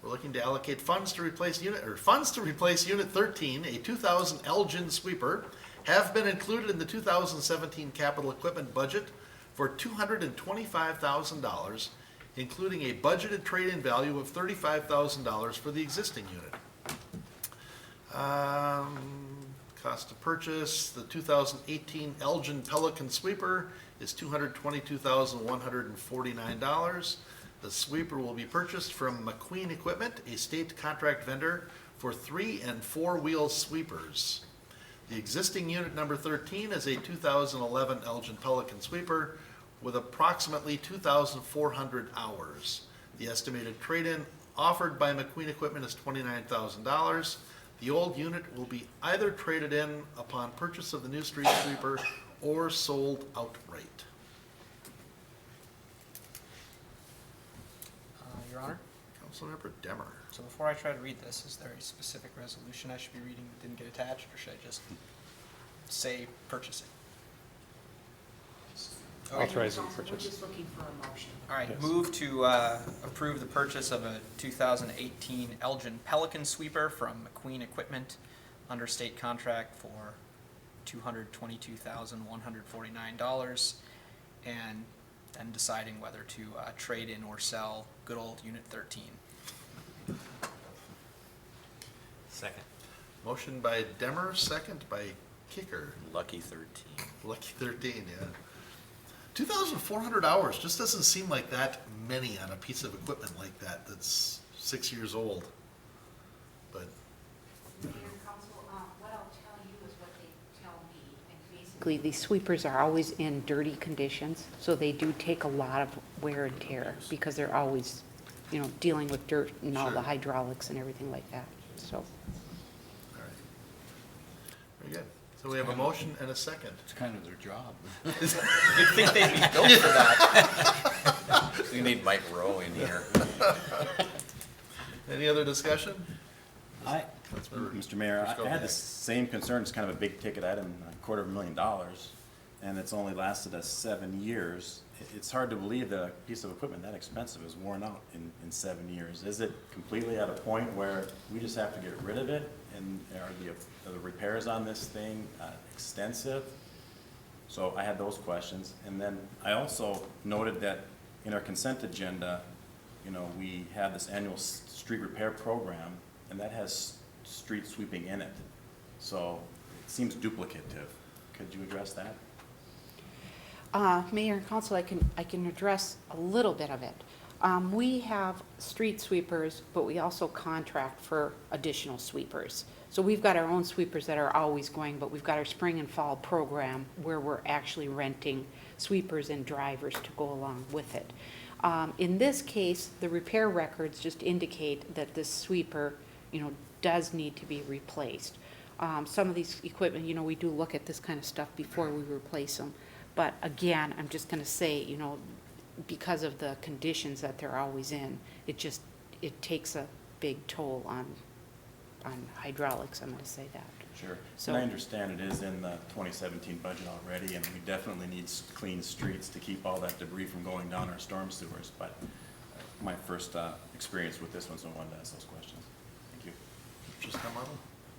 We're looking to allocate funds to replace Unit 13, a 2000 Elgin sweeper, have been included in the 2017 capital equipment budget for $225,000, including a budgeted trade-in value of $35,000 for the existing unit. Cost to purchase, the 2018 Elgin Pelican sweeper is $222,149. The sweeper will be purchased from McQueen Equipment, a state contract vendor for 3- and 4-wheel sweepers. The existing unit number 13 is a 2011 Elgin Pelican sweeper with approximately 2,400 hours. The estimated trade-in offered by McQueen Equipment is $29,000. The old unit will be either traded in upon purchase of the new street sweeper or sold outright. Your Honor? Councilmember Demmer. So before I try to read this, is there a specific resolution I should be reading that didn't get attached, or should I just say purchasing? Authorizing purchase. We're just looking for a motion. All right, Yes. move to approve the purchase of a 2018 Elgin Pelican sweeper from McQueen Equipment under state contract for $222,149, and then deciding whether to trade in or sell good old Unit 13. Second. Motion by Demmer, second by Kicker. Lucky 13. Lucky 13, yeah. 2,400 hours just doesn't seem like that many on a piece of equipment like that that's 6 years old. But Mayor and council, what I'll tell you is what they tell me. And basically, these sweepers are always in dirty conditions, so they do take a lot of wear and tear because they're always, dealing with dirt and all the Sure. hydraulics and everything like that, so. all right. Very good. So we have a motion and a second. It's kind of their job. You'd think they'd be built for that. We need Mike Rowe in here. Any other discussion? Mr. Mayor, I had the same concern. It's kind of a big ticket item, $250,000, and it's only lasted us 7 years. It's hard to believe that a piece of equipment that expensive is worn out in 7 years. Is it completely at a point where we just have to get rid of it? And are the repairs on this thing extensive? So I had those questions. And then I also noted that in our consent agenda, we have this annual street repair program, and that has street sweeping in it. So it seems duplicative. Could you address that? Mayor and council, I can address a little bit of it. We have street sweepers, but we also contract for additional sweepers. So we've got our own sweepers that are always going, but we've got our spring and fall program where we're actually renting sweepers and drivers to go along with it. In this case, the repair records just indicate that this sweeper, does need to be replaced. Some of these equipment, we do look at this kind of stuff before we replace them. But again, I'm just gonna say, because of the conditions that they're always in, it takes a big toll on hydraulics, I'm gonna say that. Sure. So- And I understand it is in the 2017 budget already, and we definitely need clean streets to keep all that debris from going down our storm sewers. But my first experience with this one, so I wanted to ask those questions. Thank you. Just come on.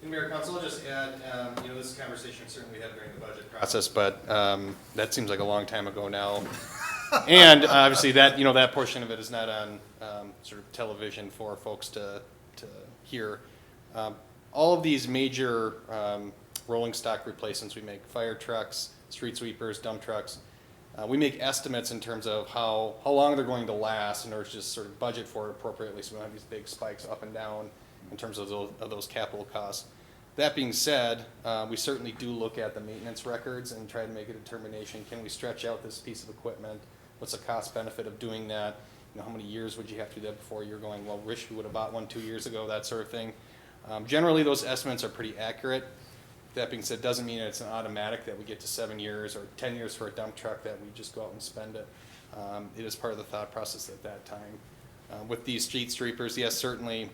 And Mayor, Council, I'll just add, this conversation certainly we had during the budget process, but that seems like a long time ago now. And obviously that, that portion of it is not on sort of television for folks to hear. All of these major rolling stock replacements we make, fire trucks, street sweepers, dump trucks, we make estimates in terms of how long they're going to last in order to just sort of budget for it appropriately so we don't have these big spikes up and down in terms of those capital costs. That being said, we certainly do look at the maintenance records and try to make a determination. Can we stretch out this piece of equipment? What's the cost benefit of doing that? You know, how many years would you have to do that before you're going, well, wish we would have bought one 2 years ago, that sort of thing. Generally, those estimates are pretty accurate. That being said, doesn't mean it's an automatic that we get to 7 years or 10 years for a dump truck that we just go out and spend it. It is part of the thought process at that time. With these street sweepers, yes, certainly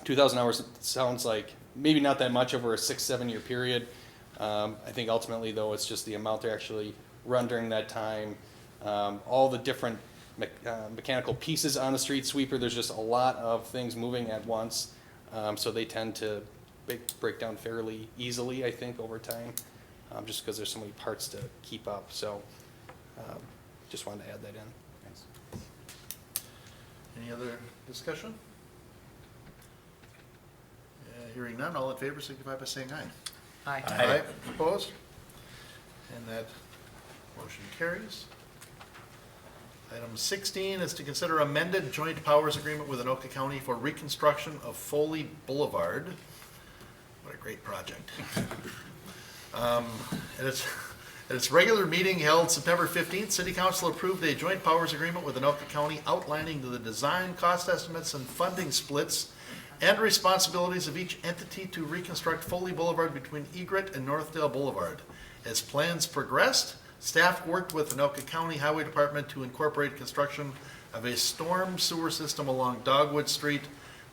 2,000 hours sounds like maybe not that much over a 6-7 year period. I think ultimately, though, it's just the amount they actually run during that time. All the different mechanical pieces on the street sweeper, there's just a lot of things moving at once. So they tend to break down fairly easily, I think, over time, just because there's so many parts to keep up. So just wanted to add that in. Thanks. Any other discussion? Hearing none, all in favor signify by saying aye. Aye. Aye. Opposed? And that motion carries. Item 16 is to consider amended joint powers agreement with Anoka County for reconstruction of Foley Boulevard. What a great project. At its regular meeting held September 15th, City Council approved a joint powers agreement with Anoka County outlining the design, cost estimates, and funding splits and responsibilities of each entity to reconstruct Foley Boulevard between Egret and Northdale Boulevard. As plans progressed, staff worked with Anoka County Highway Department to incorporate construction of a storm sewer system along Dogwood Street.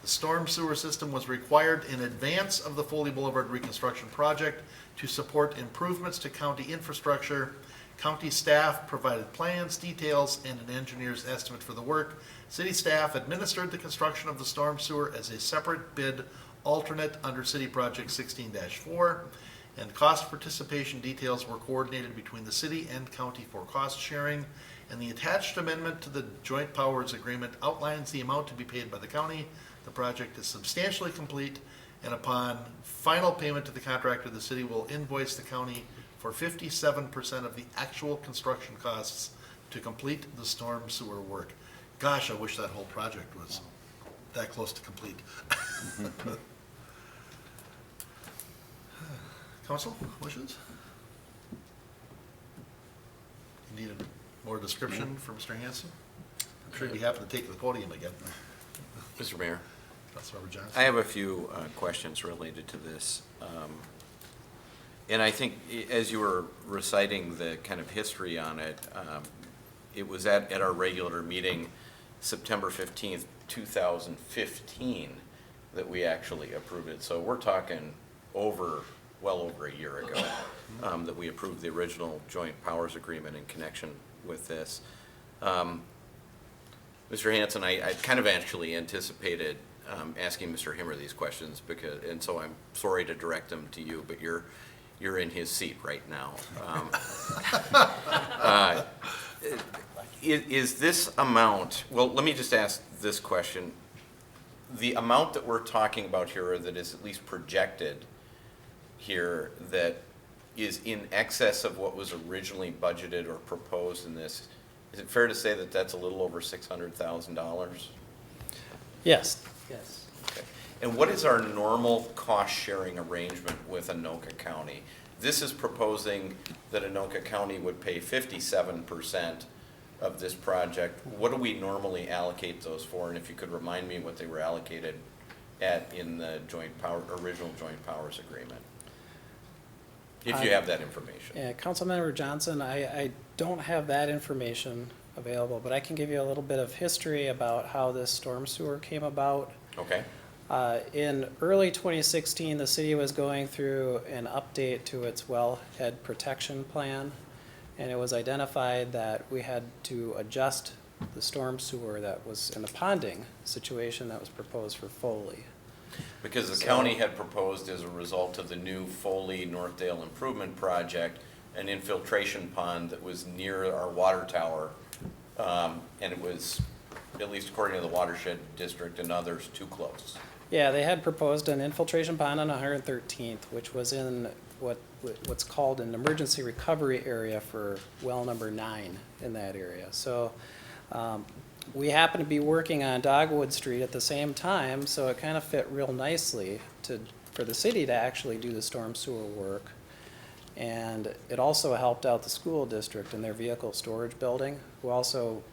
The storm sewer system was required in advance of the Foley Boulevard reconstruction project to support improvements to county infrastructure. County staff provided plans, details, and an engineer's estimate for the work. City staff administered the construction of the storm sewer as a separate bid alternate under City Project 16-4, and cost participation details were coordinated between the city and county for cost sharing. And the attached amendment to the joint powers agreement outlines the amount to be paid by the county. The project is substantially complete, and upon final payment to the contractor, the city will invoice the county for 57% of the actual construction costs to complete the storm sewer work. Gosh, I wish that whole project was that close to complete. Council, wishes? You need more description from Mr. Hanson? I'm sure he'd be happy to take the podium again. Mr. Mayor, Councilmember Johnson. I have a few questions related to this. And I think as you were reciting the kind of history on it, it was at our regular meeting, September 15th, 2015, that we actually approved it. So we're talking well over a year ago that we approved the original joint powers agreement in connection with this. Mr. Hanson, I kind of actually anticipated asking Mr. Himmer these questions and so I'm sorry to direct them to you, but you're in his seat right now. Is this amount, well, let me just ask this question. The amount that we're talking about here, or that is at least projected here, that is in excess of what was originally budgeted or proposed in this, is it fair to say that that's a little over $600,000? Yes. Yes. Okay. And what is our normal cost-sharing arrangement with Anoka County? This is proposing that Anoka County would pay 57% of this project. What do we normally allocate those for? And if you could remind me what they were allocated at in the original joint powers agreement, if you have that information. Yeah, Councilmember Johnson, I don't have that information available, but I can give you a little bit of history about how this storm sewer came about. Okay. In early 2016, the city was going through an update to its wellhead protection plan, and it was identified that we had to adjust the storm sewer that was in the ponding situation that was proposed for Foley. Because the county had proposed, as a result of the new Foley Northdale Improvement Project, an infiltration pond that was near our water tower, and it was, at least according to the watershed district and others, too close. Yeah, they had proposed an infiltration pond on 113th, which was in what's called an emergency recovery area for well number 9 in that area. So we happen to be working on Dogwood Street at the same time, so it kind of fit real nicely for the city to actually do the storm sewer work. And it also helped out the school district in their vehicle storage building, who also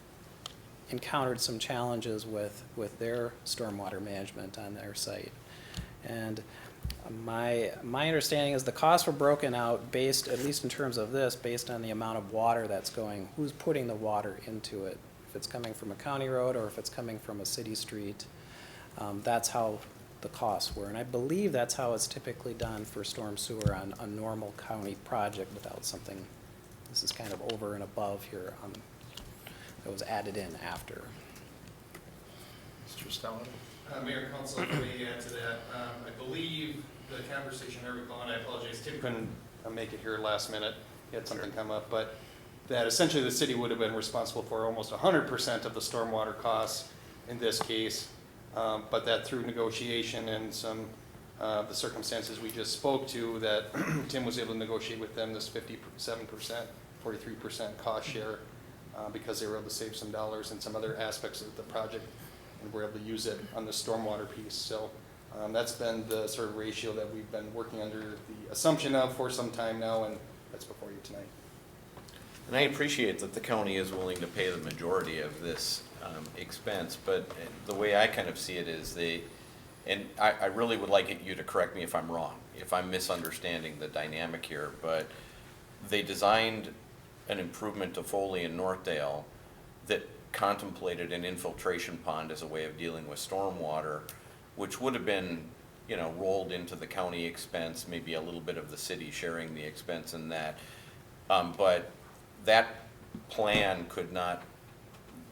encountered some challenges with their stormwater management on their site. And my understanding is the costs were broken out based, at least in terms of this, based on the amount of water that's going, who's putting the water into it. If it's coming from a county road or if it's coming from a city street, that's how the costs were. And I believe that's how it's typically done for storm sewer on a normal county project without something, this is kind of over and above here that was added in after. Mr. Stelling? Mayor, Council, if I may add to that, I believe the conversation I recall, and I apologize, Tim couldn't make it here last minute, he had something come up, but that essentially the city would have been responsible for almost 100% of the stormwater costs in this case, but that through negotiation and some the circumstances we just spoke to, that Tim was able to negotiate with them this 57%, 43% cost share, because they were able to save some dollars in some other aspects of the project, and we're able to use it on the stormwater piece. So that's been the sort of ratio that we've been working under the assumption of for some time now, and that's before you tonight. And I appreciate that the county is willing to pay the majority of this expense, but the way I kind of see it is and I really would like you to correct me if I'm wrong, if I'm misunderstanding the dynamic here, but they designed an improvement to Foley and Northdale that contemplated an infiltration pond as a way of dealing with stormwater, which would have been, you know, rolled into the county expense, maybe a little bit of the city sharing the expense in that. But that plan could not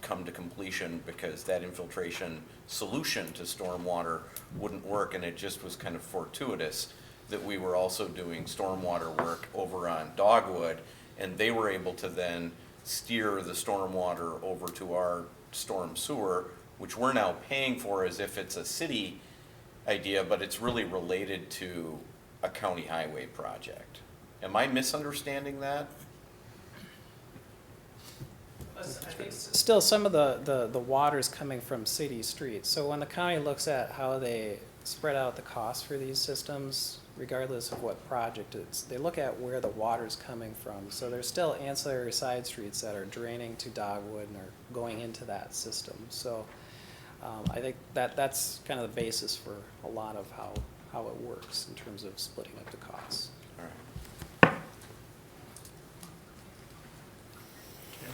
come to completion because that infiltration solution to stormwater wouldn't work, and it just was kind of fortuitous that we were also doing stormwater work over on Dogwood, and they were able to then steer the stormwater over to our storm sewer, which we're now paying for as if it's a city idea, but it's really related to a county highway project. Am I misunderstanding that? I think still some of the water's coming from city streets. So when the county looks at how they spread out the costs for these systems, regardless of what project it's, they look at where the water's coming from. So there's still ancillary side streets that are draining to Dogwood and are going into that system. So I think that's kind of the basis for a lot of how it works in terms of splitting up the costs. All right.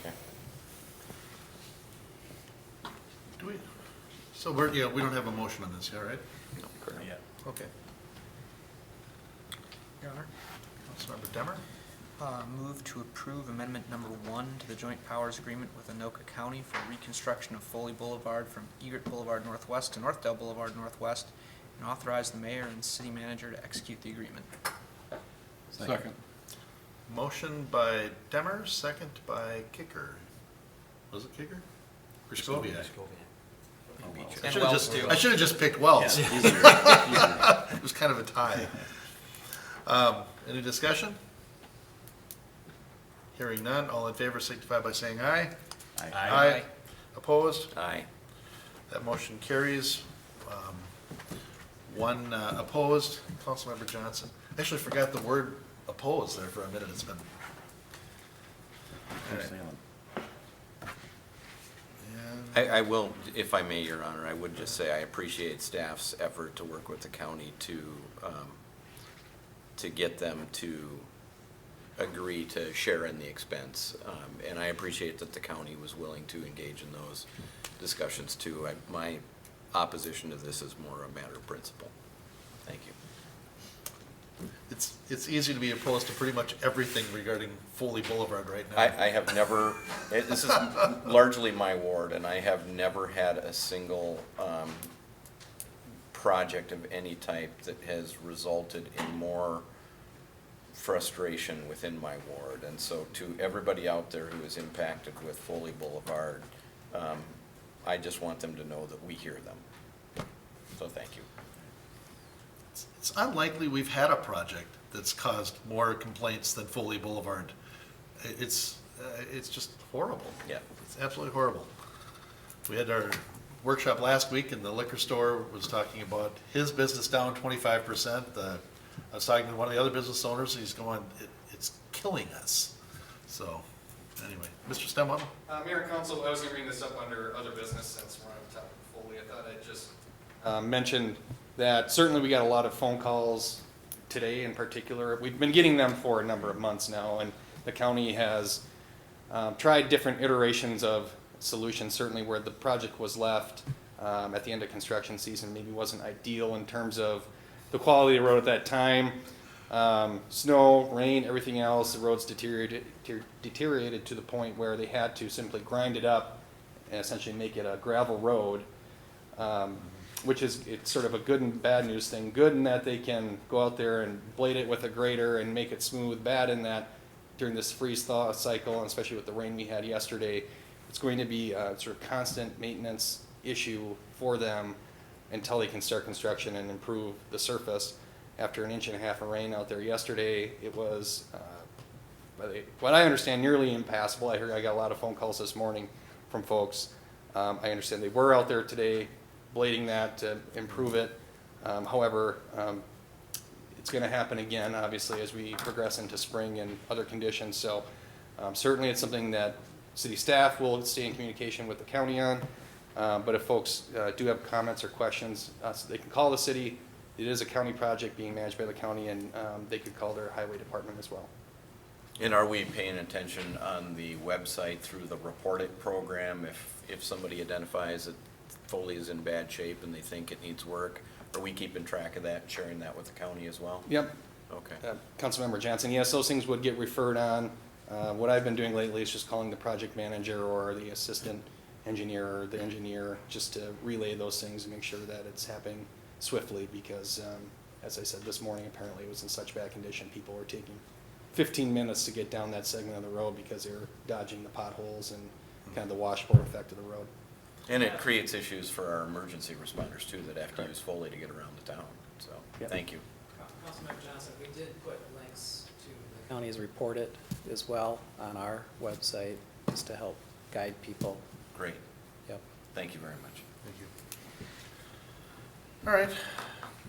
Okay. Do we? So we don't have a motion on this yet, right? No, correct. Yeah. Okay. Your Honor, Councilmember Demmer? Move to approve amendment number 1 to the joint powers agreement with Anoka County for reconstruction of Foley Boulevard from Egret Boulevard Northwest to Northdale Boulevard Northwest, and authorize the mayor and city manager to execute the agreement. Second. Motion by Demmer, second by Kicker. Was it Kicker? Griscoviac. I should have just picked Wells. Yeah, easier. It was kind of a tie. Any discussion? Hearing none, all in favor signify by saying aye. Aye. Opposed? Aye. That motion carries. One opposed. Councilmember Johnson. I actually forgot the word opposed there for a minute. It's been. All right. I will, if I may, Your Honor, I would just say I appreciate staff's effort to work with the county to get them to agree to share in the expense. And I appreciate that the county was willing to engage in those discussions too. My opposition to this is more a matter of principle. Thank you. It's easy to be opposed to pretty much everything regarding Foley Boulevard right now. I have never, this is largely my ward, and I have never had a single project of any type that has resulted in more frustration within my ward. And so to everybody out there who is impacted with Foley Boulevard, I just want them to know that we hear them. So thank you. it's unlikely we've had a project that's caused more complaints than Foley Boulevard. It's just horrible. Yeah. It's absolutely horrible. We had our workshop last week and the liquor store was talking about his business down 25%. I was talking to one of the other business owners, he's going, it's killing us. So, anyway, Mr. Stemwell? Mayor and Council, I was going to bring this up under other business since we're on the topic of Foley. I thought I'd just mention that certainly we got a lot of phone calls today in particular. We've been getting them for a number of months now, and the county has tried different iterations of solutions, certainly where the project was left at the end of construction season maybe wasn't ideal in terms of the quality of the road at that time. Snow, rain, everything else, the roads deteriorated to the point where they had to simply grind it up and essentially make it a gravel road, which is it's sort of a good and bad news thing. Good in that they can go out there and blade it with a grader and make it smooth. Bad in that during this freeze-thaw cycle, and especially with the rain we had yesterday, it's going to be a sort of constant maintenance issue for them until they can start construction and improve the surface. After an 1.5 inches of rain out there yesterday, it was, what I understand, nearly impassable. I got a lot of phone calls this morning from folks. I understand they were out there today blading that to improve it. However, it's going to happen again, obviously, as we progress into spring and other conditions. So certainly it's something that city staff will stay in communication with the county on. But if folks do have comments or questions, they can call the city. It is a county project being managed by the county, and they could call their highway department as well. And are we paying attention on the website through the Report It program if somebody identifies that Foley is in bad shape and they think it needs work? Are we keeping track of that and sharing that with the county as well? Yep. Okay. Councilmember Johnson, yes, those things would get referred on. What I've been doing lately is just calling the project manager or the assistant engineer or the engineer just to relay those things and make sure that it's happening swiftly because, as I said this morning, apparently it was in such bad condition, people were taking 15 minutes to get down that segment of the road because they were dodging the potholes and kind of the washboard effect of the road. And it creates issues for our emergency responders too that have to use Foley to get around the town. So, thank you. Councilmember Johnson, we did put links to the county's Report It as well on our website just to help guide people. Great. Yep. Thank you very much. Thank you. All right,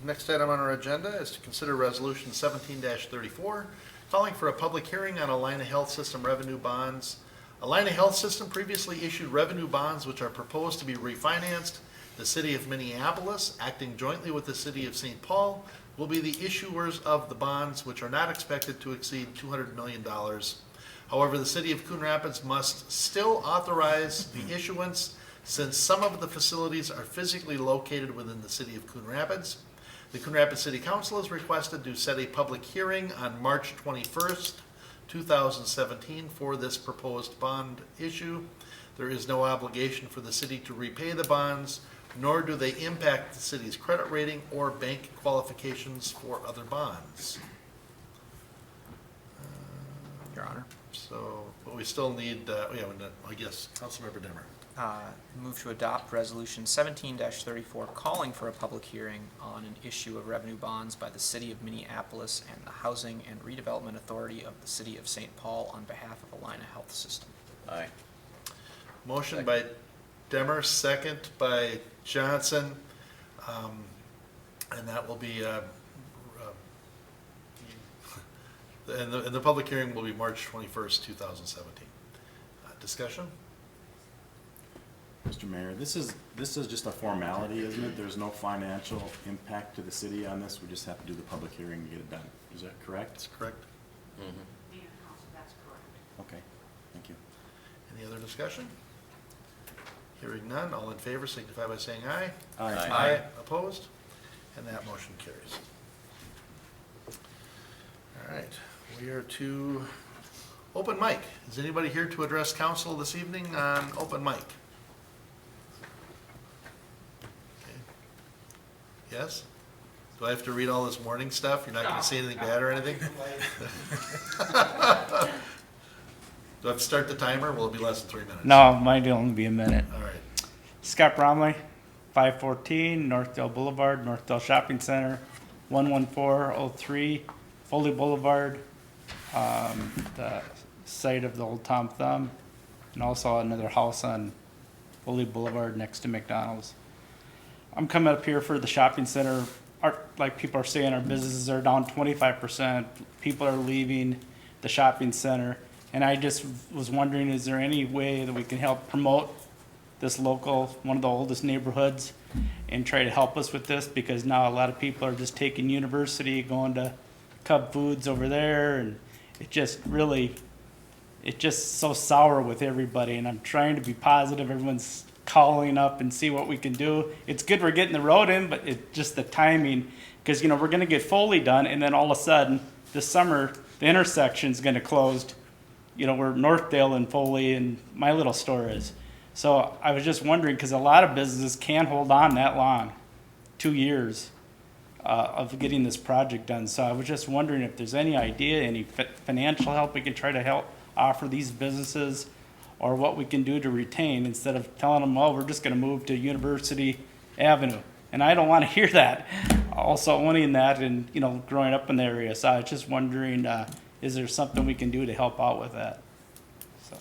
next item on our agenda is to consider resolution 17-34, calling for a public hearing on Allina Health System revenue bonds. Allina Health System previously issued revenue bonds which are proposed to be refinanced. The City of Minneapolis, acting jointly with the City of St. Paul, will be the issuers of the bonds, which are not expected to exceed $200 million. However, the City of Coon Rapids must still authorize the issuance since some of the facilities are physically located within the City of Coon Rapids. The Coon Rapids City Council is requested to set a public hearing on March 21st, 2017 for this proposed bond issue. There is no obligation for the city to repay the bonds, nor do they impact the city's credit rating or bank qualifications for other bonds. Your Honor. So, but we still need, I guess, Councilmember Demmer. Move to adopt resolution 17-34, calling for a public hearing on an issue of revenue bonds by the City of Minneapolis and the Housing and Redevelopment Authority of the City of St. Paul on behalf of Allina Health System. Aye. Motion by Demmer, second by Johnson, and that will be, and the public hearing will be March 21st, 2017. Discussion? Mr. Mayor, this is just a formality, isn't it? There's no financial impact to the city on this. We just have to do the public hearing to get it done. Is that correct? That's correct. Mayor and Council, that's correct. Okay, thank you. Any other discussion? Hearing none, all in favor signify by saying aye. Aye. Aye. Opposed? And that motion carries. All right, we are to open mic. Is anybody here to address council this evening on open mic? Yes? Do I have to read all this morning stuff? You're not going to say anything bad or anything? Do I have to start the timer? Will it be less than 3 minutes? No, might only be a minute. All right. Scott Bromley, 514 Northdale Boulevard, Northdale Shopping Center. 11403 Foley Boulevard, the site of the old Tom Thumb, and also another house on Foley Boulevard next to McDonald's. I'm coming up here for the shopping center. Like people are saying, our businesses are down 25%. People are leaving the shopping center. And I just was wondering, is there any way that we can help promote this local, one of the oldest neighborhoods, and try to help us with this? Because now a lot of people are just taking University, going to Cub Foods over there, and it just really, it's just so sour with everybody. And I'm trying to be positive. Everyone's calling up and see what we can do. It's good we're getting the road in, but it's just the timing, because we're going to get Foley done, and then all of a sudden this summer the intersection's going to close, where Northdale and Foley and my little store is. So I was just wondering, because a lot of businesses can't hold on that long, 2 years of getting this project done. So I was just wondering if there's any idea, any financial help we can try to help offer these businesses, or what we can do to retain, instead of telling them, well, we're just going to move to University Avenue. And I don't want to hear that. Also owning that and, growing up in the area. So I was just wondering, is there something we can do to help out with that? So.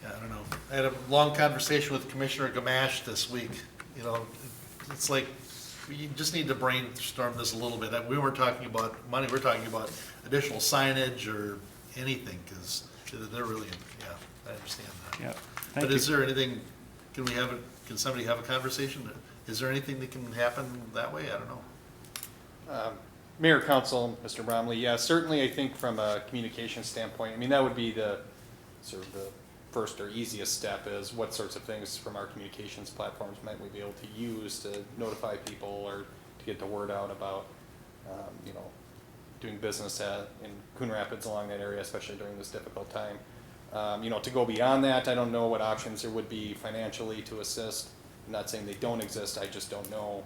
Yeah, I don't know. I had a long conversation with Commissioner Gamache this week. It's like, we just need to brainstorm this a little bit. We weren't talking about money, we're talking about additional signage or anything, because they're really, yeah, I understand that. Yeah. But is there anything, can somebody have a conversation? Is there anything that can happen that way? I don't know. Mayor, Council, Mr. Bromley, yeah, certainly I think from a communication standpoint, that would be the sort of the first or easiest step, is what sorts of things from our communications platforms might we be able to use to notify people or to get the word out about, doing business in Coon Rapids along that area, especially during this difficult time. To go beyond that, I don't know what options there would be financially to assist. I'm not saying they don't exist, I just don't know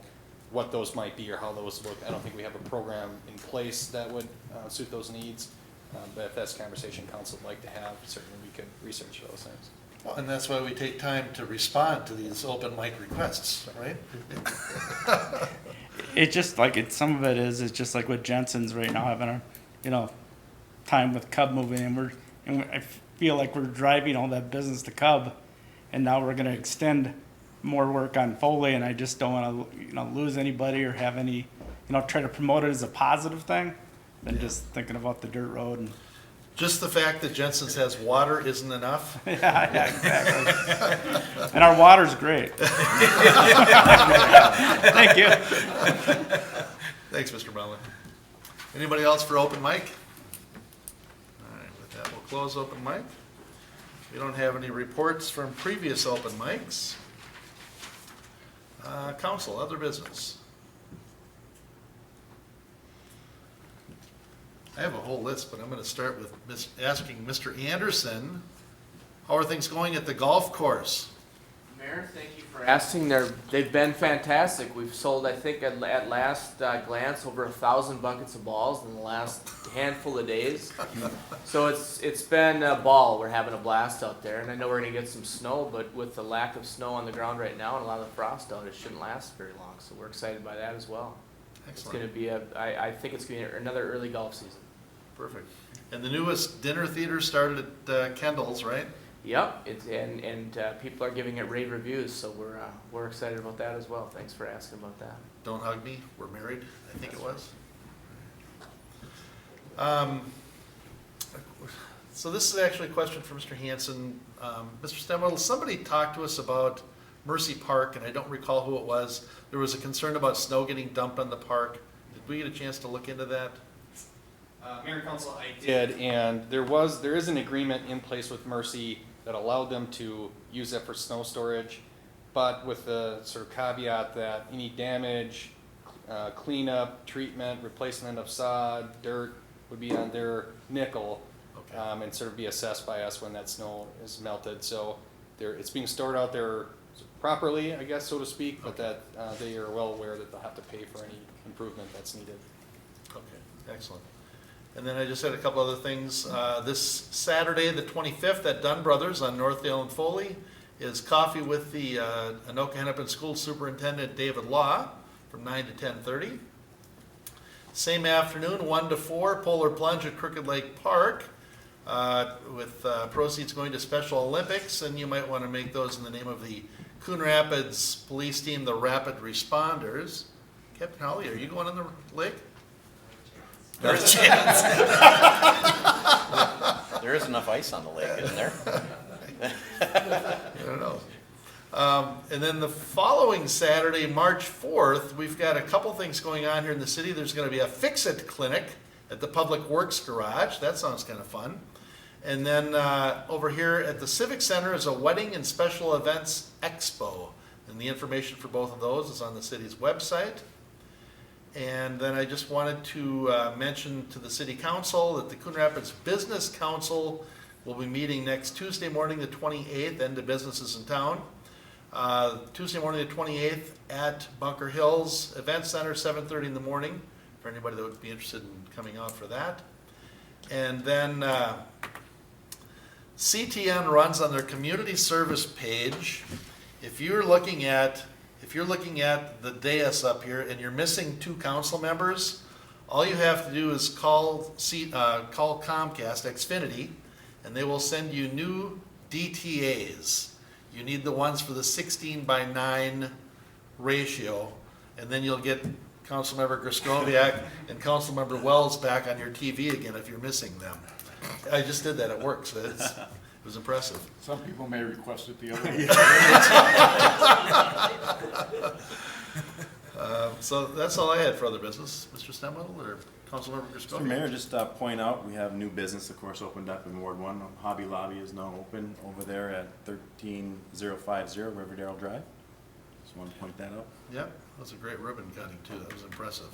what those might be or how those look. I don't think we have a program in place that would suit those needs. But if that's a conversation council would like to have, certainly we could research those things. Well, and that's why we take time to respond to these open mic requests, right? It's just like some of it is just like with Jensen's right now having our, time with Cub moving, and I feel like we're driving all that business to Cub, and now we're going to extend more work on Foley, and I just don't want to, lose anybody or have any, try to promote it as a positive thing than just thinking about the dirt road. And just the fact that Jensen's has water isn't enough. yeah, exactly. And our water's great. Thank you. Thanks, Mr. Bromley. Anybody else for open mic? All right, with that, we'll close open mic. We don't have any reports from previous open mics. Council, other business. I have a whole list, but I'm going to start with asking Mr. Anderson, how are things going at the golf course? Mayor, thank you for asking. They've been fantastic. We've sold, I think, at last glance, over 1,000 buckets of balls in the last handful of days. So it's been a ball. We're having a blast out there, and I know we're going to get some snow, but with the lack of snow on the ground right now and a lot of the frost out, it shouldn't last very long. So we're excited by that as well. Excellent. It's going to be I think it's going to be another early golf season. Perfect. And the newest dinner theater started at Kendall's, right? Yep, and people are giving it rave reviews, so we're excited about that as well. Thanks for asking about that. Don't Hug Me, We're Married, I think it was. So this is actually a question for Mr. Hanson. Mr. Stemwell, somebody talked to us about Mercy Park, and I don't recall who it was. There was a concern about snow getting dumped on the park. Did we get a chance to look into that? Mayor and Council, I did, and there is an agreement in place with Mercy that allowed them to use it for snow storage, but with the sort of caveat that any damage, cleanup, treatment, replacement of sod, dirt would be on their nickel, and sort of be assessed by us when that snow is melted. So it's being stored out there properly, I guess, so to speak, but that they are well aware that they'll have to pay for any improvement that's needed. Okay, excellent. And then I just had a couple other things. This Saturday, the 25th, at Dunn Brothers on Northdale and Foley, is coffee with the Anoka Hennepin School Superintendent David Law from 9 to 10:30. Same afternoon, 1 to 4, Polar Plunge at Crooked Lake Park, with proceeds going to Special Olympics, and you might want to make those in the name of the Coon Rapids Police Team, the Rapid Responders. Captain Holly, are you going on the lake? There's a chance. There is enough ice on the lake, isn't there? I don't know. And then the following Saturday, March 4th, we've got a couple things going on here in the city. There's going to be a Fix-It clinic at the Public Works Garage. That sounds kind of fun. And then over here at the Civic Center is a Wedding and Special Events Expo. And the information for both of those is on the city's website. And then I just wanted to mention to the City Council that the Coon Rapids Business Council will be meeting next Tuesday morning, the 28th, end of businesses in town. Tuesday morning, the 28th, at Bunker Hills Event Center, 7:30 in the morning, for anybody that would be interested in coming out for that. And then CTN runs on their community service page. If you're looking at the dais up here and you're missing 2 council members, all you have to do is call Comcast, Xfinity, and they will send you new DTAs. You need the ones for the 16:9 ratio, and then you'll get Councilmember Griscoviac and Councilmember Wells back on your TV again if you're missing them. I just did that at work, so it was impressive. Some people may request it the other way. So that's all I had for other business. Mr. Stemwell or Councilmember Mr. Griscoviac? Mayor, just point out, we have new business, of course, opened up in Ward 1. Hobby Lobby is now open over there at 13050 Riverdale Drive. Just want to point that out. Yep, that was a great ribbon cutting too. That was impressive.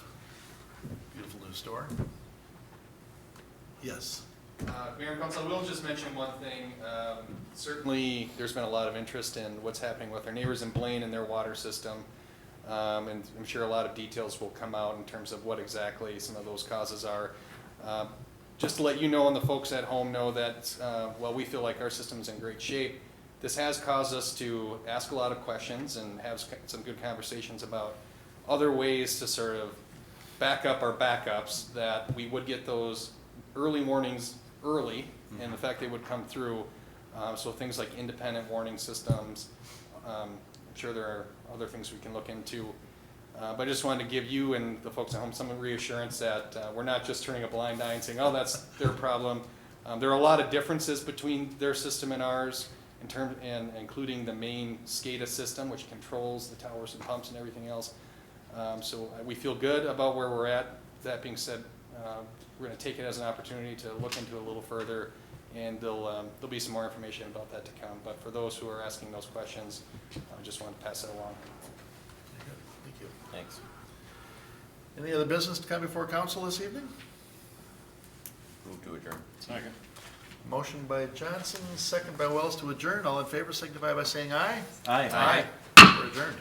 Beautiful new store. Yes. Mayor and Council, I will just mention one thing. Certainly, there's been a lot of interest in what's happening with our neighbors in Blaine and their water system. And I'm sure a lot of details will come out in terms of what exactly some of those causes are. Just to let you know and the folks at home know that while we feel like our system is in great shape, this has caused us to ask a lot of questions and have some good conversations about other ways to sort of back up our backups, that we would get those early warnings early, and the fact they would come through. So things like independent warning systems. I'm sure there are other things we can look into. But I just wanted to give you and the folks at home some reassurance that we're not just turning a blind eye and saying, oh, that's their problem. There are a lot of differences between their system and ours, and including the main SCADA system, which controls the towers and pumps and everything else. So we feel good about where we're at. That being said, we're going to take it as an opportunity to look into it a little further, and there'll be some more information about that to come. But for those who are asking those questions, I just want to pass it along. Thank you. Thanks. Any other business to come before council this evening? Move to adjourn. Second. Motion by Johnson, second by Wells to adjourn. All in favor signify by saying aye. Aye. Aye. We're adjourned.